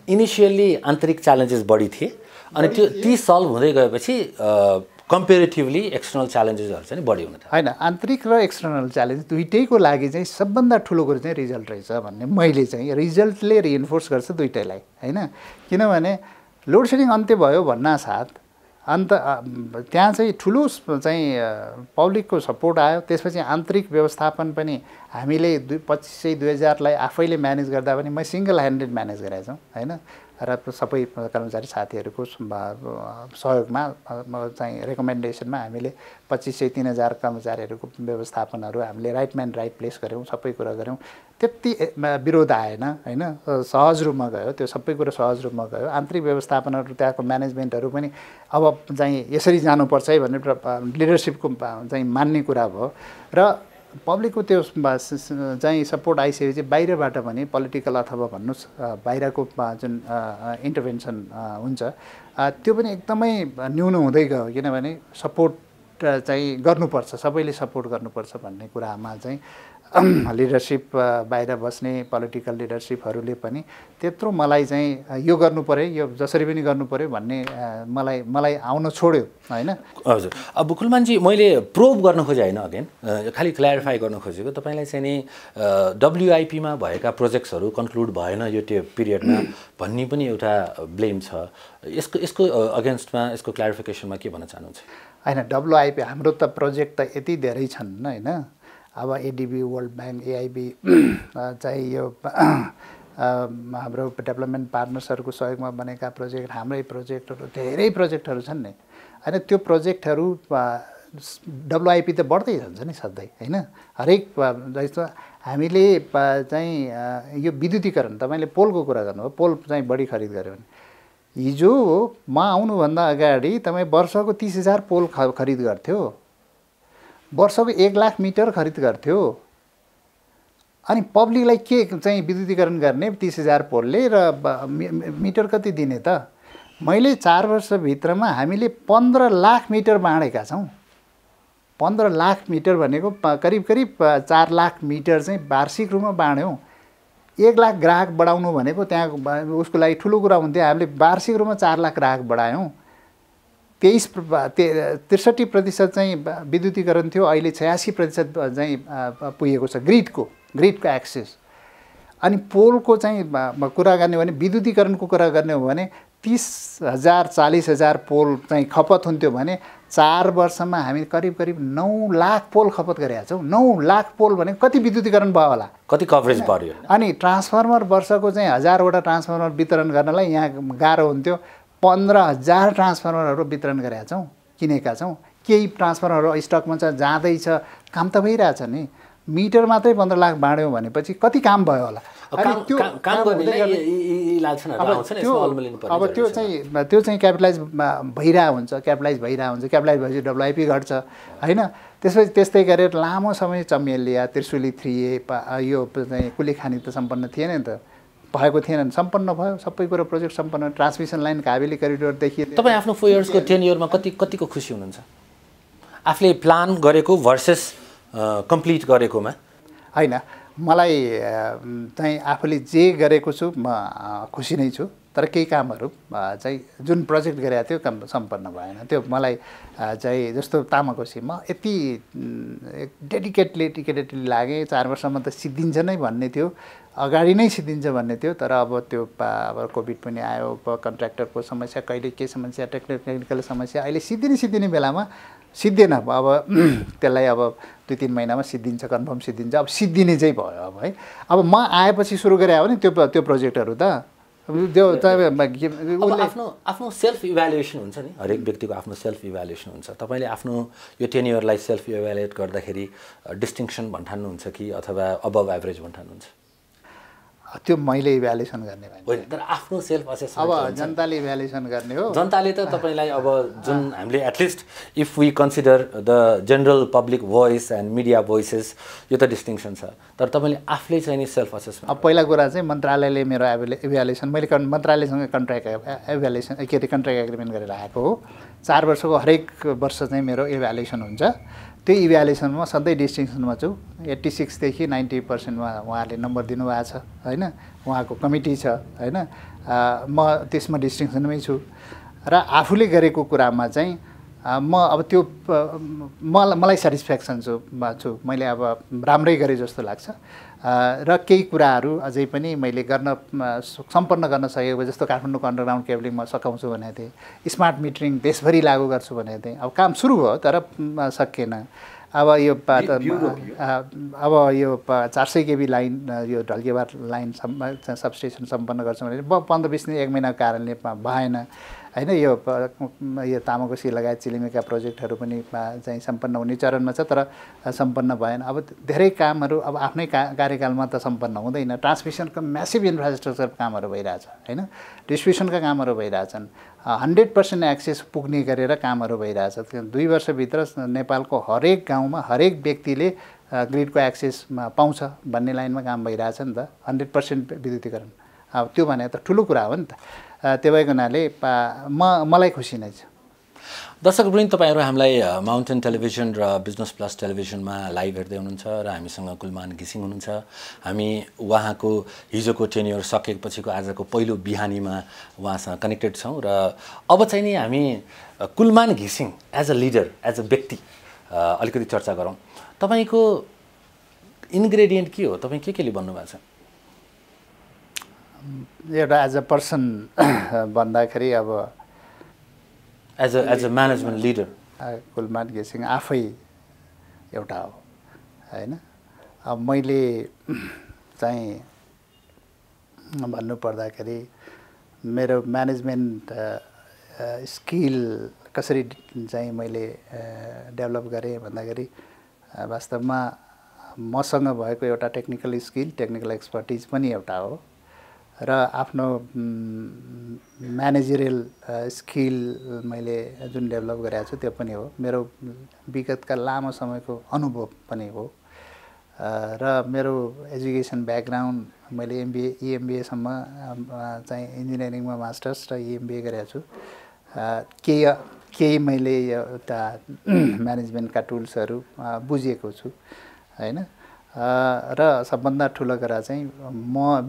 इनिसियल्ली आन्तरिक च्यालेन्जेस बढी थिए अनि ती सल्भ हुँदै गएपछि कम्पेरिटिभली एक्सटर्नल च्यालेन्जेसहरू चाहिँ बढी हुन थाल्यो।
होइन, आन्तरिक र एक्सटर्नल च्यालेन्ज दुइटैको लागि चाहिँ सबभन्दा ठुलो कुरो चाहिँ रिजल्ट रहेछ भन्ने मैले चाहिँ रिजल्टले रिइन्फोर्स गर्छ दुइटैलाई होइन। किनभने लोड सेडिङ अन्त्य भयो भन्नासाथ अन्त त्यहाँ चाहिँ ठुलो चाहिँ पब्लिकको सपोर्ट आयो। त्यसपछि आन्तरिक व्यवस्थापन पनि हामीले 2500-2000लाई आफैले म्यानेज गर्दा पनि म सिङ्गल ह्यान्डेड म्यानेज गरेको छु होइन। र सबै कर्मचारी साथीहरूको सहयोगमा चाहिँ रेकमेन्डेसनमा हामीले 2500-3000 कर्मचारीहरूको व्यवस्थापनहरू हामीले राइट म्यान राइट प्लेस गऱ्यौँ, सबै कुरा गऱ्यौँ। त्यति विरोध आएन होइन, सहज रूपमा गयो, त्यो सबै कुरा सहज रूपमा गयो। आन्तरिक व्यवस्थापनहरू त्यहाँको म्यानेजमेन्टहरू पनि अब चाहिँ यसरी जानुपर्छ है भनेर लिडरसिपको चाहिँ मान्ने कुरा भयो। र पब्लिकको त्यो चाहिँ सपोर्ट आइसकेपछि बाहिरबाट पनि पोलिटिकल अथवा भन्नुहोस् बाहिरको जुन इन्टरभेन्सन हुन्छ त्यो पनि एकदमै न्यून हुँदै गयो। किनभने सपोर्ट चाहिँ गर्नुपर्छ, सबैले सपोर्ट गर्नुपर्छ भन्ने कुरामा चाहिँ लिडरसिप बाहिर बस्ने पोलिटिकल लिडरसिपहरूले पनि त्यत्रो मलाई चाहिँ यो गर्नु पर्यो, यो जसरी पनि गर्नु पर्यो भन्ने मलाई आउन छोड्यो होइन।
हजुर, अब बुकुलमानजी मैले प्रोब गर्न खोजेँ होइन, अगेन खालि क्ल्यारिफाई गर्न खोजेको तपाईँलाई चाहिँ नि WIP-मा भएका प्रोजेक्ट्सहरू कन्क्लुड भएन यो पिरियडमा भन्ने पनि एउटा ब्लेम छ। यसको अगेन्स्टमा यसको क्ल्यारिफिकेसनमा के भन्न चाहनुहुन्छ?
होइन, WIP हाम्रो त प्रोजेक्ट त यति धेरै छन् होइन। अब ADB, वर्ल्ड ब्याङ्क, AIB चाहिँ यो हाम्रो डेभलपमेन्ट पार्टनर्सहरूको सहयोगमा बनेका प्रोजेक्ट, हाम्रै प्रोजेक्टहरू धेरै प्रोजेक्टहरू छन् नि होइन। त्यो प्रोजेक्टहरू WIP त बढ्दै जान्छ नि सधैँ होइन। हरेक जस्तो हामीले चाहिँ यो विद्युतीकरण, तपाईँले पोलको कुरा गर्नुभयो, पोल चाहिँ बढी खरिद गऱ्यो भने हिजो म आउनुभन्दा अगाडि तपाईँ वर्षको 30,000 पोल खरिद गर्थ्यो, वर्षको 1 लाख मिटर खरिद गर्थ्यो। अनि पब्लिकलाई के चाहिँ विद्युतीकरण गर्ने 30,000 पोलले र मिटर कति दिने त? मैले 4 वर्षभित्रमा हामीले 15 लाख मिटर बाँडेका छौँ। 15 लाख मिटर भनेको करिब 4 लाख मिटर चाहिँ वार्षिक रूपमा बाँड्यौँ। 1 लाख ग्राहक बढाउनु भनेको त्यहाँ उसको लागि ठुलो कुरा हुन्थ्यो। हामीले वार्षिक रूपमा 4 लाख ग्राहक बढायौँ। 63% चाहिँ विद्युतीकरण थियो, अहिले 86% चाहिँ पुगेको छ ग्रिडको एक्सेस। अनि पोलको चाहिँ कुरा गर्ने हो भने विद्युतीकरणको कुरा गर्ने हो भने 30,000-40,000 पोल चाहिँ खपत हुन्थ्यो भने 4 वर्षमा हामी करिब 9 लाख पोल खपत गरेका छौँ। 9 लाख पोल भने कति विद्युतीकरण भयो होला,
कति कभरेज बढ्यो।
अनि ट्रान्सफर्मर वर्षको चाहिँ 1000वटा ट्रान्सफर्मर वितरण गर्नलाई यहाँ गाह्रो हुन्थ्यो। 15,000 ट्रान्सफर्मरहरू वितरण गरेका छौँ, किनेका छौँ। केही ट्रान्सफर्मरहरू स्टकमा छ, जाँदैछ, काम त भइरहेछ नि। मिटर मात्रै 15 लाख बाँड्यौँ भनेपछि कति काम भयो होला। अब त्यो चाहिँ क्यापिटलाइज भइरहेको हुन्छ भएपछि डब्लुआइपी घट्छ होइन। त्यसपछि त्यस्तै गरेर लामो समय चमेलिया त्रिशुली 3A यो चाहिँ कुलीखानी त सम्पन्न थिएन नि त, भएको थिएन, सम्पन्न भयो सबै कुरो, प्रोजेक्ट सम्पन्न, ट्रान्समिसन लाइन काबेली करिडोरदेखि।
तपाईँ आफ्नो 4 इयर्सको 10 इयरमा कतिको खुसी हुनुहुन्छ आफूले प्लान गरेको भर्सेस कम्प्लिट गरेकोमा?
होइन, मलाई चाहिँ आफूले जे गरेको छु म खुसी नै छु, तर केही कामहरू चाहिँ जुन प्रोजेक्ट गरेको थियो काम सम्पन्न भएन। त्यो मलाई चाहिँ जस्तो तामाकोसी म यति डेडिकेटली लागेँ, 4 वर्षमा त सिद्धिन्छ नै भन्ने थियो, अगाडि नै सिद्धिन्छ भन्ने थियो। तर अब त्यो अब कोभिड पनि आयो, कन्ट्र्याक्टरको समस्या, कहिले के समस्या, टेक्निकल समस्या, अहिले सिद्धिने बेलामा सिद्धिएन। अब त्यसलाई अब 2-3 महिनामा सिद्धिन्छ, कन्फर्म सिद्धिन्छ, अब सिद्धिने चाहिँ भयो अब है। अब म आएपछि सुरु गरे हो नि त्यो प्रोजेक्टहरू त
आफ्नो सेल्फ इभ्यालुएसन हुन्छ नि, हरेक व्यक्तिको आफ्नो सेल्फ इभ्यालुएसन हुन्छ। तपाईँले आफ्नो यो 10 इयरलाई सेल्फ इभ्यालुएट गर्दाखेरि डिस्टिङसन भन्ठान्नुहुन्छ कि अथवा अबभ एभरेज भन्ठान्नुहुन्छ?
त्यो मैले इभ्यालुएसन गर्ने
होइन, तर आफ्नो सेल्फ असेसमेन्ट
अब जनताले इभ्यालुएसन गर्ने हो।
जनताले त तपाईँलाई अब जुन हामीले at least if we consider the general public voice and media voices, यो त डिस्टिङसन छ, तर तपाईँले आफूले चाहिँ नि सेल्फ असेसमेन्ट।
अब पहिला कुरा चाहिँ मन्त्रालयले मेरो इभ्यालुएसन, मैले मन्त्रालयसँग कन्ट्र्याक्ट एग्रिमेन्ट गरेर आएको हो। 4 वर्षको हरेक वर्ष चाहिँ मेरो इभ्यालुएसन हुन्छ। त्यो इभ्यालुएसनमा सधैँ डिस्टिङसनमा छु। 86 देखि 90%मा उहाँले नम्बर दिनुभएको छ होइन, उहाँको कमिटी छ होइन, म त्यसमा डिस्टिङसनमै छु। र आफूले गरेको कुरामा चाहिँ म अब त्यो मलाई सेटिस्फ्याक्सन छु, मैले अब राम्रै गरेँ जस्तो लाग्छ। र केही कुराहरू अझै पनि मैले सम्पन्न गर्न सकेको, जस्तो काठमाडौँको अन्डरग्राउन्ड केबलिङ म सघाउँछु भनेको थिएँ, स्मार्ट मिटरिङ देशभरि लागू गर्छु भनेको थिएँ। अब काम सुरु भयो तर सकिएन। अब यो 400 केबी लाइन, यो ढल्केबार लाइन सबस्टेसन सम्पन्न गर्छु भने 15-20 दिन 1 महिनाको कारणले भएन होइन। यो तामाकोसी लगायत चिलिमेका प्रोजेक्टहरू पनि चाहिँ सम्पन्न हुने चरणमा छ, तर सम्पन्न भएन। अब धेरै कामहरू अब आफ्नै कार्यकालमा त सम्पन्न हुँदैन। ट्रान्समिसनको म्यासिभ इन्फ्रास्ट्रक्चर कामहरू भइरहेछ होइन, डिस्ट्रिब्युसनका कामहरू भइरहेछन्, 100% एक्सेस पुग्ने गरेर कामहरू भइरहेछ। 2 वर्षभित्र नेपालको हरेक गाउँमा हरेक व्यक्तिले ग्रिडको एक्सेसमा पाउँछ भन्ने लाइनमा काम भइरहेछ नि त, 100% विद्युतीकरण। अब त्यो भने त ठुलो कुरा हो नि त। त्यो भएको हुनाले मलाई खुसी नै छ।
दर्शकवृन्द, तपाईँहरू हामीलाई माउन्टेन टेलिभिजन र बिजनेस प्लस टेलिभिजनमा लाइभ हेर्दै हुनुहुन्छ र हामीसँग कुलमान घिसिङ हुनुहुन्छ। हामी उहाँको हिजोको 10 इयर सकेपछिको आजको पहिलो बिहानीमा उहाँसँग कनेक्टेड छौँ। र अब चाहिँ नि हामी कुलमान घिसिङ as a leader, as a व्यक्ति अलिकति चर्चा गरौँ। तपाईँको इन्ग्रेडियन्ट के हो? तपाईँ के भन्नुभएको छ?
एउटा एज अ पर्सन भन्दाखेरि अब
as a management leader
Kulman घिसिङ आफै एउटा हो होइन। अब मैले चाहिँ भन्नुपर्दाखेरि मेरो म्यानेजमेन्ट स्किल कसरी चाहिँ मैले डेभलप गरेँ भन्दाखेरि वास्तवमा मसँग भएको एउटा टेक्निकल स्किल, टेक्निकल एक्सपर्टिज पनि एउटा हो, र आफ्नो म्यानेजरियल स्किल मैले जुन डेभलप गरेको छु त्यो पनि हो, मेरो विगतका लामो समयको अनुभव पनि हो। र मेरो एजुकेसन ब्याकग्राउन्ड मैले EMBA सम्म चाहिँ इन्जिनियरिङमा मास्टर्स र EMBA गरेको छु। केही मैले एउटा म्यानेजमेन्टका टुल्सहरू बुझेको छु होइन। र सबभन्दा ठुलो कुरा चाहिँ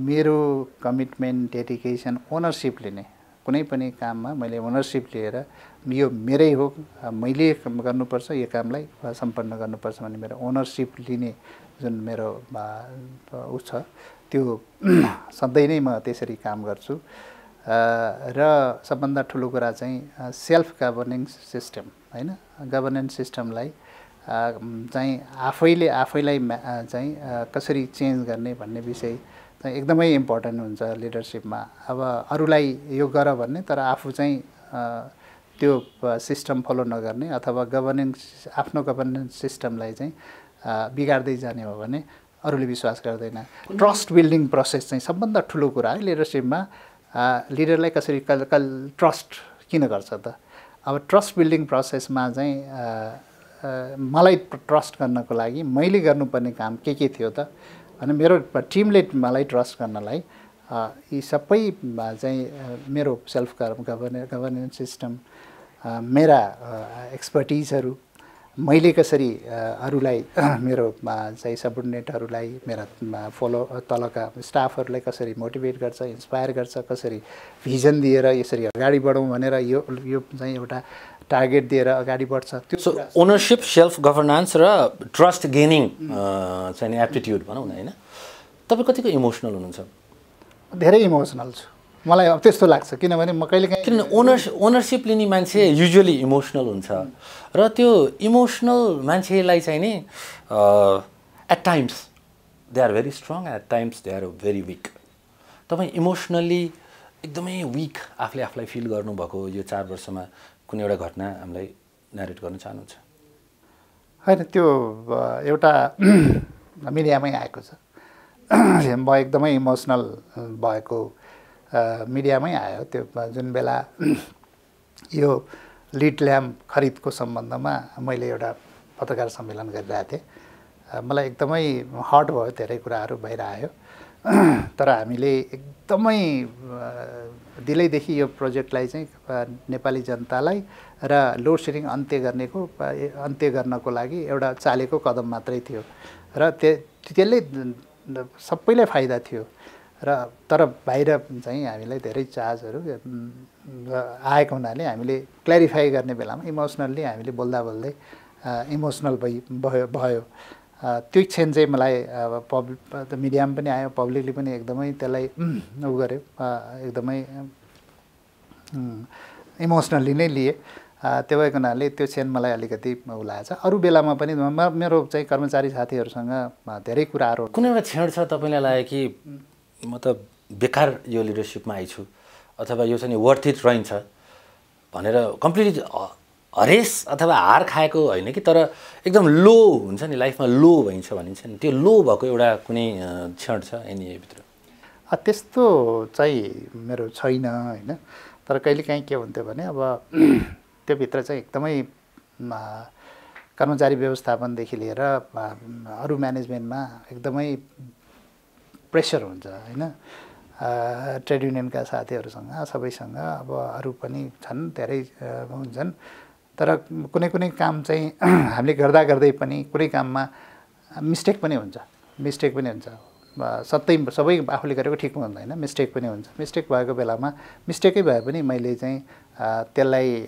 मेरो कमिटमेन्ट, डेडिकेसन, ओनरसिप लिने, कुनै पनि काममा मैले ओनरसिप लिएर यो मेरै हो, मैले गर्नुपर्छ, यो कामलाई सम्पन्न गर्नुपर्छ भन्ने मेरो ओनरसिप लिने जुन मेरो छ, त्यो सधैँ नै म त्यसरी काम गर्छु। र सबभन्दा ठुलो कुरा चाहिँ सेल्फ गभर्निङ सिस्टम होइन। गभर्नेन्स सिस्टमलाई चाहिँ आफैलाई चाहिँ कसरी चेन्ज गर्ने भन्ने विषय चाहिँ एकदमै इम्पोर्टेन्ट हुन्छ लिडरसिपमा। अब अरूलाई यो गर भन्ने, तर आफू चाहिँ त्यो सिस्टम फलो नगर्ने, अथवा आफ्नो गभर्नेन्स सिस्टमलाई चाहिँ बिगार्दै जाने हो भने अरूले विश्वास गर्दैन। ट्रस्ट बिल्डिङ प्रोसेस चाहिँ सबभन्दा ठुलो कुरा है लिडरसिपमा। लिडरलाई कसरी ट्रस्ट किन गर्छ त? अब ट्रस्ट बिल्डिङ प्रोसेसमा चाहिँ मलाई ट्रस्ट गर्नको लागि मैले गर्नुपर्ने काम के थियो त? अनि मेरो टिमले मलाई ट्रस्ट गर्नलाई यी सबै चाहिँ मेरो सेल्फ गभर्नेन्स सिस्टम, मेरा एक्सपर्टिजहरू, मैले कसरी अरूलाई मेरो चाहिँ सबअर्डिनेटहरूलाई, मेरा तलका स्टाफहरूलाई कसरी मोटिभेट गर्छ, इन्स्पायर गर्छ, कसरी भिजन दिएर यसरी अगाडि बढौँ भनेर यो चाहिँ एउटा टार्गेट दिएर अगाडि बढ्छ।
त्यो ओनरसिप, सेल्फ गभर्नेन्स र ट्रस्ट गेनिङ चाहिँ एप्टिट्युड भनौँ न, होइन? तपाईँ कतिको इमोसनल हुनुहुन्छ?
धेरै इमोसनल छु, मलाई अब त्यस्तो लाग्छ। किनभने म कहिलेकाहीँ
ओनरसिप लिने मान्छे युजुअली इमोसनल हुन्छ र त्यो इमोसनल मान्छेलाई चाहिँ नि at times they are very strong, at times they are very weak. तपाईँ इमोसनल्ली एकदमै विक आफूलाई फिल गर्नुभएको यो 4 वर्षमा कुनै एउटा घटना हामीलाई न्यारेट गर्न चाहनुहुन्छ?
होइन, त्यो एउटा मिडियामै आएको छ। म एकदमै इमोसनल भएको मिडियामै आयो त्यो, जुन बेला यो लिड ल्याम्प खरिदको सम्बन्धमा मैले एउटा पत्रकार सम्मेलन गरिरहेको थिएँ। मलाई एकदमै हर्ट भयो, धेरै कुराहरू बाहिर आयो। तर हामीले एकदमै दिलैदेखि यो प्रोजेक्टलाई चाहिँ नेपाली जनतालाई र लोड सेडिङ अन्त्य गर्नको लागि एउटा चालेको कदम मात्रै थियो र त्यसले सबैलाई फाइदा थियो। र तर बाहिर चाहिँ हामीलाई धेरै चार्जहरू आएको हुनाले हामीले क्ल्यारिफाई गर्ने बेलामा इमोसनल्ली हामीले बोल्दा इमोसनल भयो। त्यो क्षण चाहिँ मलाई मिडियामा पनि आयो, पब्लिकले पनि एकदमै त्यसलाई गर्यो, एकदमै इमोसनल्ली नै लिए। त्यो भएको हुनाले त्यो क्षण मलाई अलिकति उलाएछ। अरू बेलामा पनि मेरो चाहिँ कर्मचारी साथीहरूसँग धेरै कुराहरू।
कुनै एउटा क्षण छ तपाईँलाई लाग्यो कि म त बेकार यो लिडरसिपमा आइछु अथवा यो चाहिँ वर्थ इट रहन्छ भनेर कम्प्लिटली हरेस अथवा हार खाएको होइन कि, तर एकदम लो हुन्छ नि, लाइफमा लो भइन्छ भनिन्छ नि, त्यो लो भएको एउटा कुनै क्षण छ एनइएभित्र?
त्यस्तो चाहिँ मेरो छैन, होइन। तर कहिलेकाहीँ के हुन्थ्यो भने अब त्योभित्र चाहिँ एकदमै कर्मचारी व्यवस्थापनदेखि लिएर अरू म्यानेजमेन्टमा एकदमै प्रेसर हुन्छ, होइन। ट्रेड युनियनका साथीहरूसँग सबैसँग अब अरू पनि छन्, धेरै हुन्छन्। तर कुनै काम चाहिँ हामीले गर्दै पनि कुनै काममा मिस्टेक पनि हुन्छ। सबै आफूले गरेको ठिक हुँदैन, मिस्टेक पनि हुन्छ। मिस्टेक भएको बेलामा मिस्टेकै भए पनि मैले चाहिँ त्यसलाई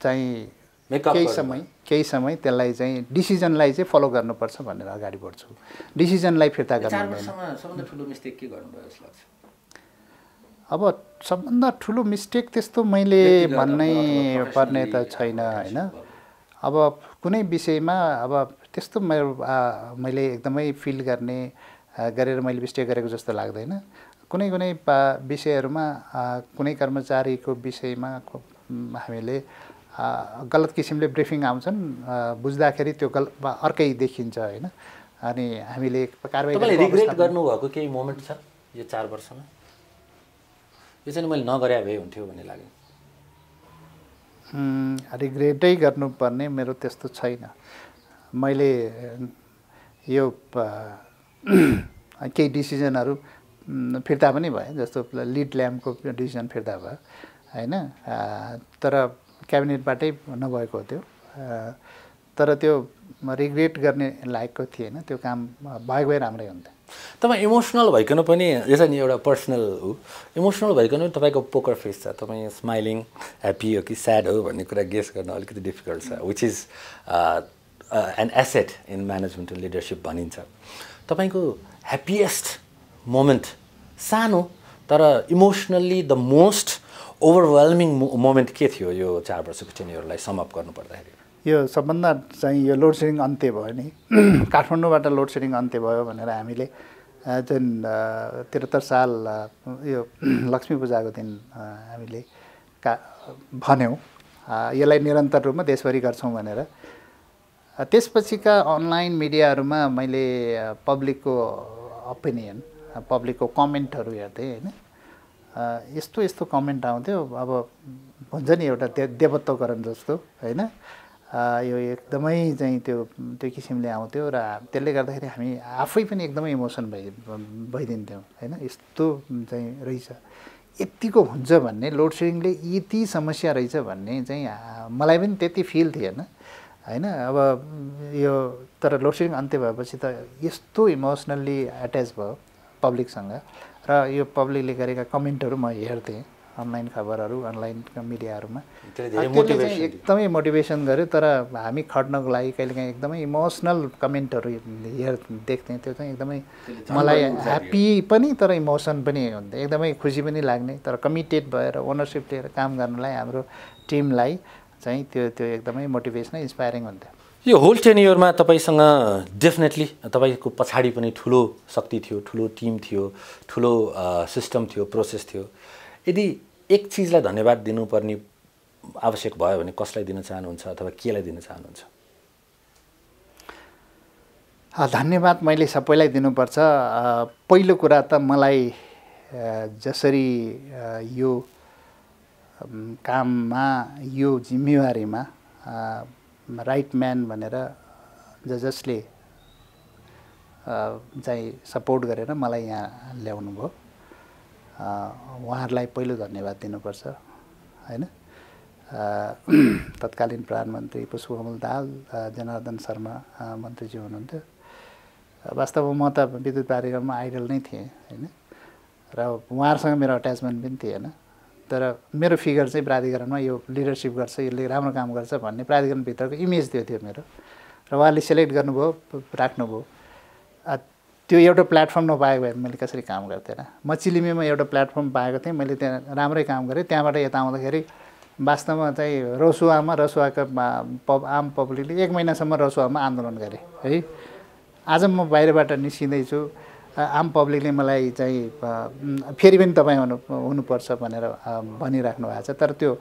चाहिँ केही समय त्यसलाई चाहिँ डिसिजनलाई चाहिँ फलो गर्नुपर्छ भनेर अगाडि बढ्छु। डिसिजनलाई फिर्ता गर्नु।
सबभन्दा ठुलो मिस्टेक के गर्नुभयो जस्तो लाग्छ?
अब सबभन्दा ठुलो मिस्टेक त्यस्तो मैले भन्नै पर्ने त छैन, होइन। अब कुनै विषयमा अब त्यस्तो मैले एकदमै फिल गरेर मैले मिस्टेक गरेको जस्तो लाग्दैन। कुनै विषयहरूमा कुनै कर्मचारीको विषयमा हामीले गलत किसिमले ब्रिफिङ आउँछन्, बुझ्दाखेरि त्यो अर्कै देखिन्छ, होइन। अनि हामीले कारबाही
रिग्रेट गर्नुभएको केही मोमेन्ट छ यो 4 वर्षमा? यो चाहिँ मैले नगरे भए हुन्थ्यो भन्ने लाग्यो?
रिग्रेटै गर्नुपर्ने मेरो त्यस्तो छैन। मैले यो केही डिसिजनहरू फिर्ता पनि भयो, जस्तो लिड ल्याम्पको डिसिजन फिर्ता भयो, होइन। तर क्याबिनेटबाटै नभएको थियो। तर त्यो रिग्रेट गर्ने लायकको थिएन, त्यो काम भएको भए राम्रै हुन्थ्यो।
तपाईँ इमोसनल भइकन पनि, यो चाहिँ नि एउटा पर्सनल हो, इमोसनल भइकन पनि तपाईँको पोकर फेस छ, तपाईँ स्माइलिङ ह्याप्पी हो कि स्याड हो भन्ने कुरा गेस गर्न अलिकति डिफिकल्ट छ, which is an asset in management and leadership भनिन्छ। तपाईँको ह्याप्पिएस्ट मोमेन्ट सानो तर emotionally the most overwhelming moment के थियो यो 4 वर्षको टेन्युरलाई समअप गर्नु पर्दाखेरि?
यो सबभन्दा चाहिँ यो लोड सेडिङ अन्त्य भयो नि, काठमाडौँबाट लोड सेडिङ अन्त्य भयो भनेर हामीले जुन 73 साल यो लक्ष्मी पूजाको दिन हामीले भन्यौँ यसलाई निरन्तर रूपमा देशभरि गर्छौँ भनेर। त्यसपछिका अनलाइन मिडियाहरूमा मैले पब्लिकको ओपिनियन, पब्लिकको कमेन्टहरू हेर्थेँ होइन। यस्तो यस्तो कमेन्ट आउँथ्यो, अब भन्छ नि एउटा देवत्वकरण जस्तो होइन। यो एकदमै चाहिँ त्यो किसिमले आउँथ्यो र त्यसले गर्दाखेरि हामी आफै पनि एकदमै इमोसन भइदिन्थ्यौँ होइन। यस्तो चाहिँ रहेछ, यतिको हुन्छ भन्ने, लोड सेडिङले यति समस्या रहेछ भन्ने चाहिँ मलाई पनि त्यति फिल थिएन होइन। अब यो तर लोड सेडिङ अन्त्य भएपछि त यस्तो इमोसनल्ली एट्याच भयो पब्लिकसँग र यो पब्लिकले गरेका कमेन्टहरू म हेर्थेँ अनलाइन खबरहरू, अनलाइन मिडियाहरूमा। त्यसले चाहिँ एकदमै मोटिभेसन गर्यो। तर हामी खट्नको लागि कहिलेकाहीँ एकदमै इमोसनल कमेन्टहरू देख्थेँ, त्यो चाहिँ एकदमै मलाई ह्याप्पी पनि तर इमोसन पनि हुन्थ्यो, एकदमै खुसी पनि लाग्ने। तर कमिटेड भएर ओनरसिप लिएर काम गर्नलाई हाम्रो टिमलाई चाहिँ त्यो एकदमै मोटिभेसनल इन्सपायरिङ हुन्थ्यो।
यो होल टेन्युरमा तपाईँसँग डेफिनेटली तपाईँको पछाडि पनि ठुलो शक्ति थियो, ठुलो टिम थियो, ठुलो सिस्टम थियो, प्रोसेस थियो। यदि एक चिजलाई धन्यवाद दिनुपर्ने आवश्यक भयो भने कसलाई दिन चाहनुहुन्छ अथवा केलाई दिन चाहनुहुन्छ?
धन्यवाद मैले सबैलाई दिनुपर्छ। पहिलो कुरा त मलाई जसरी यो काममा, यो जिम्मेवारीमा राइट म्यान भनेर जसले चाहिँ सपोर्ट गरेर मलाई यहाँ ल्याउनु भयो, उहाँहरूलाई पहिलो धन्यवाद दिनुपर्छ होइन। तत्कालीन प्रधानमन्त्री पुष्पकमल दाहाल, जनार्दन शर्मा मन्त्रीजी हुनुहुन्थ्यो। वास्तवमा म त विद्युत प्राधिकरणमा आइडल नै थिएँ होइन, र उहाँहरूसँग मेरो अट्याचमेन्ट पनि थिएन। तर मेरो फिगर चाहिँ प्राधिकरणमा यो लिडरसिप गर्छ, यसले राम्रो काम गर्छ भन्ने प्राधिकरणभित्रको इमेज त्यो थियो मेरो, र उहाँले सेलेक्ट गर्नुभयो, राख्नुभयो। त्यो एउटा प्लेटफर्म नपाएको भए मैले कसरी काम गर्थेन। म चिलिमीमा एउटा प्लेटफर्म पाएको थिएँ, मैले त्यहाँ राम्रै काम गरेँ। त्यहाँबाट यता आउँदाखेरि वास्तवमा चाहिँ रसुवाका आम पब्लिकले 1 महिनासम्म रसुवामा आन्दोलन गरेँ है। आज म बाहिरबाट निस्किँदैछु, आम पब्लिकले मलाई चाहिँ फेरि पनि तपाईँ हुनुपर्छ भनेर भनिराख्नु भएको छ। तर त्यो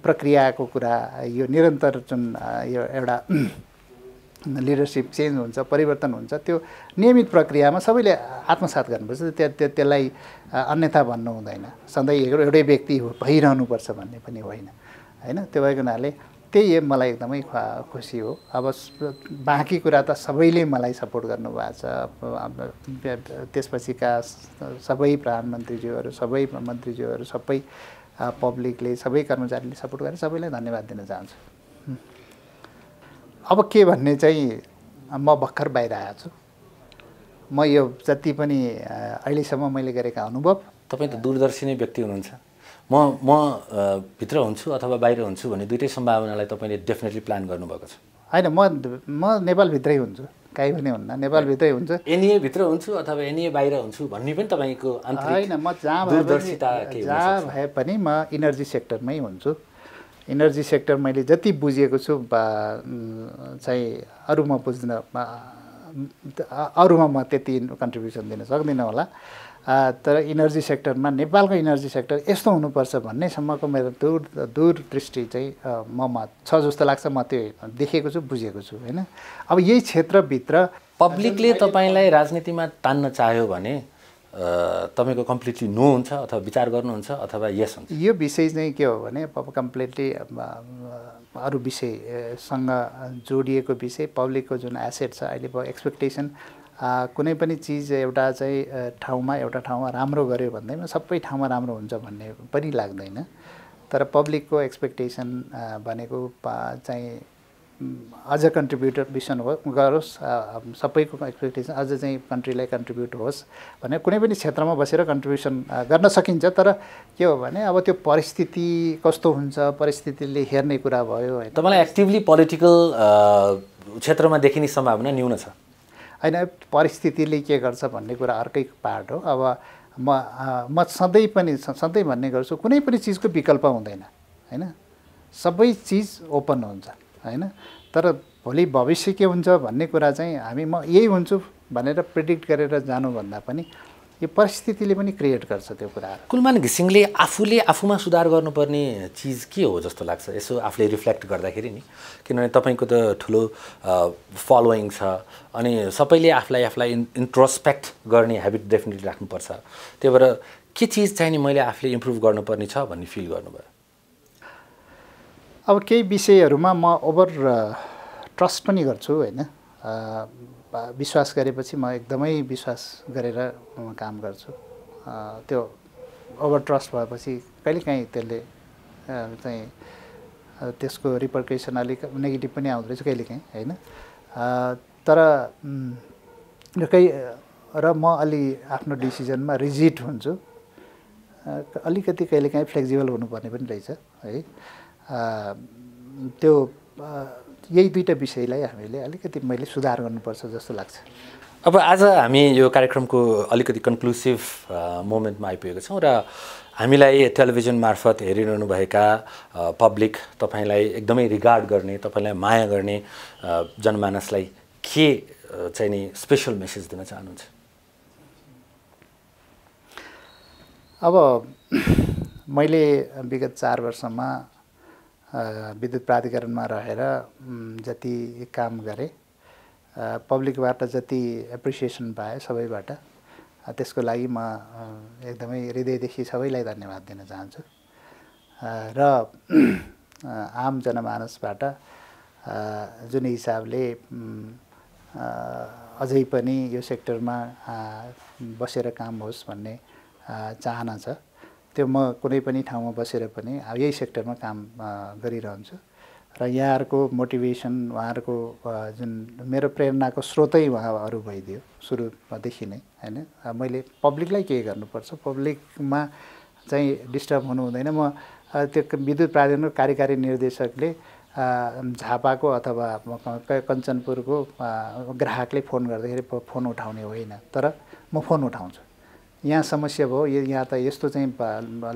प्रक्रियाको कुरा, यो निरन्तर जुन यो एउटा लिडरसिप चेन्ज हुन्छ, परिवर्तन हुन्छ, त्यो नियमित प्रक्रियामा सबैले आत्मसात गर्नुपर्छ। त्यसलाई अन्यथा भन्नु हुँदैन। सधैँ एउटै व्यक्ति भइरहनुपर्छ भन्ने पनि होइन होइन। त्यो भएको हुनाले त्यही मलाई एकदमै खुसी हो। अब बाँकी कुरा त सबैले मलाई सपोर्ट गर्नुभएको छ। त्यसपछिका सबै प्रधानमन्त्रीज्यूहरू, सबै मन्त्रीज्यूहरू, सबै पब्लिकले, सबै कर्मचारीले सपोर्ट गरेर सबैलाई धन्यवाद दिन चाहन्छु। अब के भन्ने चाहिँ म भर्खर बाहिर आएको छु। म यो जति पनि अहिलेसम्म मैले गरेका अनुभव,
तपाईँ त दूरदर्शी नै व्यक्ति हुनुहुन्छ। म भित्र हुन्छु अथवा बाहिर हुन्छु भन्ने दुइटै सम्भावनालाई तपाईँले डेफिनेटली प्लान गर्नुभएको छ
होइन? म नेपालभित्रै हुन्छु, कहीँ पनि हुन्न, नेपालभित्रै हुन्छु।
एनए भित्र हुन्छु अथवा एनए बाहिर हुन्छु भन्ने पनि तपाईँको
होइन। म जहाँ भए पनि म इनर्जी सेक्टरमै हुन्छु। इनर्जी सेक्टर मैले जति बुझेको छु चाहिँ अरू म बुझ्दिनँ, अरूमा म त्यति कन्ट्रिब्युसन दिन सक्दिनँ होला। तर इनर्जी सेक्टरमा, नेपालको इनर्जी सेक्टर यस्तो हुनुपर्छ भन्नेसम्मको मेरो दूरदृष्टि चाहिँ ममा छ जस्तो लाग्छ। म त्यो देखेको छु, बुझेको छु होइन। अब यही क्षेत्रभित्र
पब्लिकले तपाईँलाई राजनीतिमा तान्न चाह्यो भने तपाईँको कम्प्लिटली नो हुन्छ अथवा विचार गर्नुहुन्छ अथवा यस हुन्छ?
यो विषय चाहिँ के हो भने कम्प्लिटली अरू विषयसँग जोडिएको विषय, पब्लिकको जुन एसेट छ अहिले एक्सपेक्टेसन, कुनै पनि चिज एउटा चाहिँ एउटा ठाउँमा राम्रो गर्यो भन्दैमा सबै ठाउँमा राम्रो हुन्छ भन्ने पनि लाग्दैन। तर पब्लिकको एक्सपेक्टेसन भनेको चाहिँ अझ कन्ट्रिब्युसन गरोस्, सबैको एक्सपेक्टेसन अझ चाहिँ कन्ट्रीलाई कन्ट्रिब्युट होस् भने कुनै पनि क्षेत्रमा बसेर कन्ट्रिब्युसन गर्न सकिन्छ। तर के हो भने अब त्यो परिस्थिति कस्तो हुन्छ, परिस्थितिले हेर्ने कुरा भयो होइन।
तपाईँलाई एक्टिभली पोलिटिकल क्षेत्रमा देखिने सम्भावना न्यून छ
होइन? परिस्थितिले के गर्छ भन्ने कुरा अर्कै पार्ट हो। अब म सधैँ भन्ने गर्छु, कुनै पनि चिजको विकल्प हुँदैन होइन। सबै चिज ओपन हुन्छ होइन। तर भोलि भविष्य के हुन्छ भन्ने कुरा चाहिँ म यही हुन्छु भनेर प्रेडिक्ट गरेर जानुभन्दा पनि यो परिस्थितिले पनि क्रिएट गर्छ त्यो कुराहरू।
कुलमान घिसिङले आफूले आफूमा सुधार गर्नुपर्ने चिज के हो जस्तो लाग्छ यसो आफूले रिफ्लेक्ट गर्दाखेरि नि? किनभने तपाईँको त ठुलो फलोइङ छ अनि सबैले आफूलाई इन्ट्रोस्पेक्ट गर्ने हेबिट डेफिनेटली राख्नुपर्छ। त्यही भएर के चिज चाहिँ नि मैले आफूले इम्प्रुभ गर्नुपर्ने छ भन्ने फिल गर्नुभयो?
अब केही विषयहरूमा म ओभर ट्रस्ट पनि गर्छु होइन। विश्वास गरेपछि म एकदमै विश्वास गरेर काम गर्छु। त्यो ओभर ट्रस्ट भएपछि कहिलेकाहीँ त्यसले चाहिँ त्यसको रिपरकेसन अलिक नेगेटिभ पनि आउँदो रहेछ कहिलेकाहीँ होइन। तर म अलि आफ्नो डिसिजनमा रिजिड हुन्छु। अलिकति कहिलेकाहीँ फ्लेक्सिबल हुनुपर्ने पनि रहेछ है। त्यो यही दुईटा विषयलाई हामीले अलिकति मैले सुधार गर्नुपर्छ जस्तो लाग्छ।
अब आज हामी यो कार्यक्रमको अलिकति कन्क्लुसिभ मोमेन्टमा आइपुगेका छौँ र हामीलाई टेलिभिजन मार्फत हेरिरहनुभएका पब्लिक, तपाईँलाई एकदमै रिगार्ड गर्ने, तपाईँलाई माया गर्ने जनमानसलाई के चाहिँ नि स्पेसल मेसेज दिन चाहनुहुन्छ?
अब मैले विगत 4 वर्षमा विद्युत प्राधिकरणमा रहेर जति काम गरेँ, पब्लिकबाट जति एप्रिसिएसन पाएँ सबैबाट, त्यसको लागि म एकदमै हृदयदेखि सबैलाई धन्यवाद दिन चाहन्छु। र आम जनमानसबाट जुन हिसाबले अझै पनि यो सेक्टरमा बसेर काम होस् भन्ने चाहना छ, त्यो म कुनै पनि ठाउँमा बसेर पनि यही सेक्टरमा काम गरिरहन्छु। र यहाँहरूको मोटिभेसन, उहाँहरूको जुन मेरो प्रेरणाको स्रोतै उहाँहरू भइदियो सुरुदेखि नै होइन। मैले पब्लिकलाई के गर्नुपर्छ, पब्लिकमा चाहिँ डिस्टर्ब हुनु हुँदैन। म त्यो विद्युत प्राधिकरणको कार्यकारी निर्देशकले झापाको अथवा कञ्चनपुरको ग्राहकले फोन गर्दाखेरि फोन उठाउने होइन, तर म फोन उठाउँछु। यहाँ समस्या भयो, यहाँ त यस्तो चाहिँ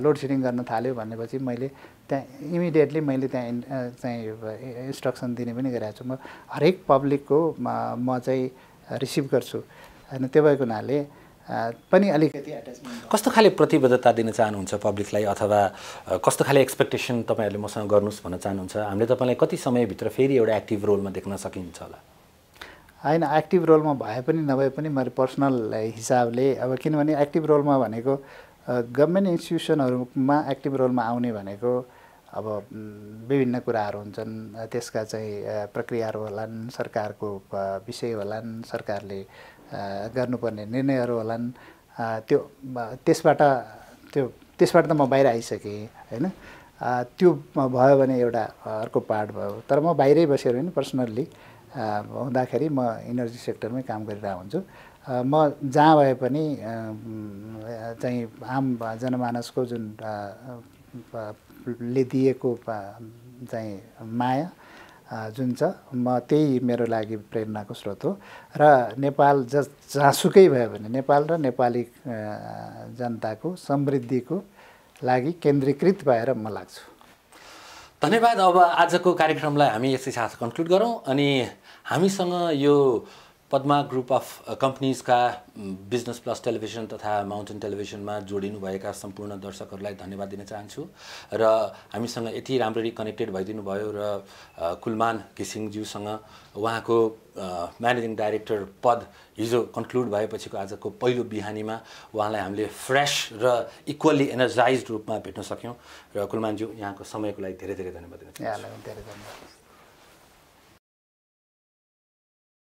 लोड सेडिङ गर्न थाल्यो भनेपछि मैले त्यहाँ इमिडिएटली मैले त्यहाँ चाहिँ इन्स्ट्रक्सन दिने पनि गरेको छु। म हरेक पब्लिकको म चाहिँ रिसिभ गर्छु होइन। त्यो भएको हुनाले पनि अलिकति एट्याचमेन्ट।
कस्तो खाले प्रतिबद्धता दिन चाहनुहुन्छ पब्लिकलाई, अथवा कस्तो खाले एक्सपेक्टेसन तपाईँहरूले मसँग गर्नुहोस् भन्न चाहनुहुन्छ? हामीले तपाईँलाई कति समयभित्र फेरि एउटा एक्टिभ रोलमा देख्न सकिन्छ होला?
होइन, एक्टिभ रोलमा भए पनि नभए पनि मेरो पर्सनल हिसाबले, अब किनभने एक्टिभ रोलमा भनेको गभर्मेन्ट इन्स्टिट्युसनहरूमा एक्टिभ रोलमा आउने भनेको अब विभिन्न कुराहरू हुन्छन्। त्यसका चाहिँ प्रक्रियाहरू होलान्, सरकारको विषय होलान्, सरकारले गर्नुपर्ने निर्णयहरू होलान्। त्यसबाट त म बाहिर आइसकेँ होइन। त्यो भयो भने एउटा अर्को पार्ट भयो। तर म बाहिरै बसेर पनि पर्सनल्ली हुँदाखेरि म इनर्जी सेक्टरमै काम गरिरहेको हुन्छु। म जहाँ भए पनि चाहिँ आम जनमानसको जुन ले दिएको चाहिँ माया जुन छ, म त्यही मेरो लागि प्रेरणाको स्रोत हो। र नेपाल जहाँसुकै भयो भने नेपाल र नेपाली जनताको समृद्धिको लागि केन्द्रीकृत भएर म लाग्छु।
धन्यवाद। अब आजको कार्यक्रमलाई हामी यसै साथ कन्क्लुड गरौँ अनि हामीसँग यो पद्मा ग्रुप अफ कम्पनीजका बिजनेस प्लस टेलिभिजन तथा माउन्टेन टेलिभिजनमा जोडिनुभएका सम्पूर्ण दर्शकहरूलाई धन्यवाद दिन चाहन्छु। र हामीसँग यति राम्ररी कनेक्टेड भइदिनु भयो र कुलमान घिसिङज्यूसँग उहाँको म्यानेजिङ डाइरेक्टर पद हिजो कन्क्लुड भएपछिको आजको पहिलो बिहानीमा उहाँलाई हामीले फ्रेस र इक्वल्ली एनर्जाइज्ड रूपमा भेट्न सक्यौँ। र कुलमानज्यू, यहाँको समयको लागि धेरै धेरै धन्यवाद दिन चाहन्छु।
धेरै धन्यवाद।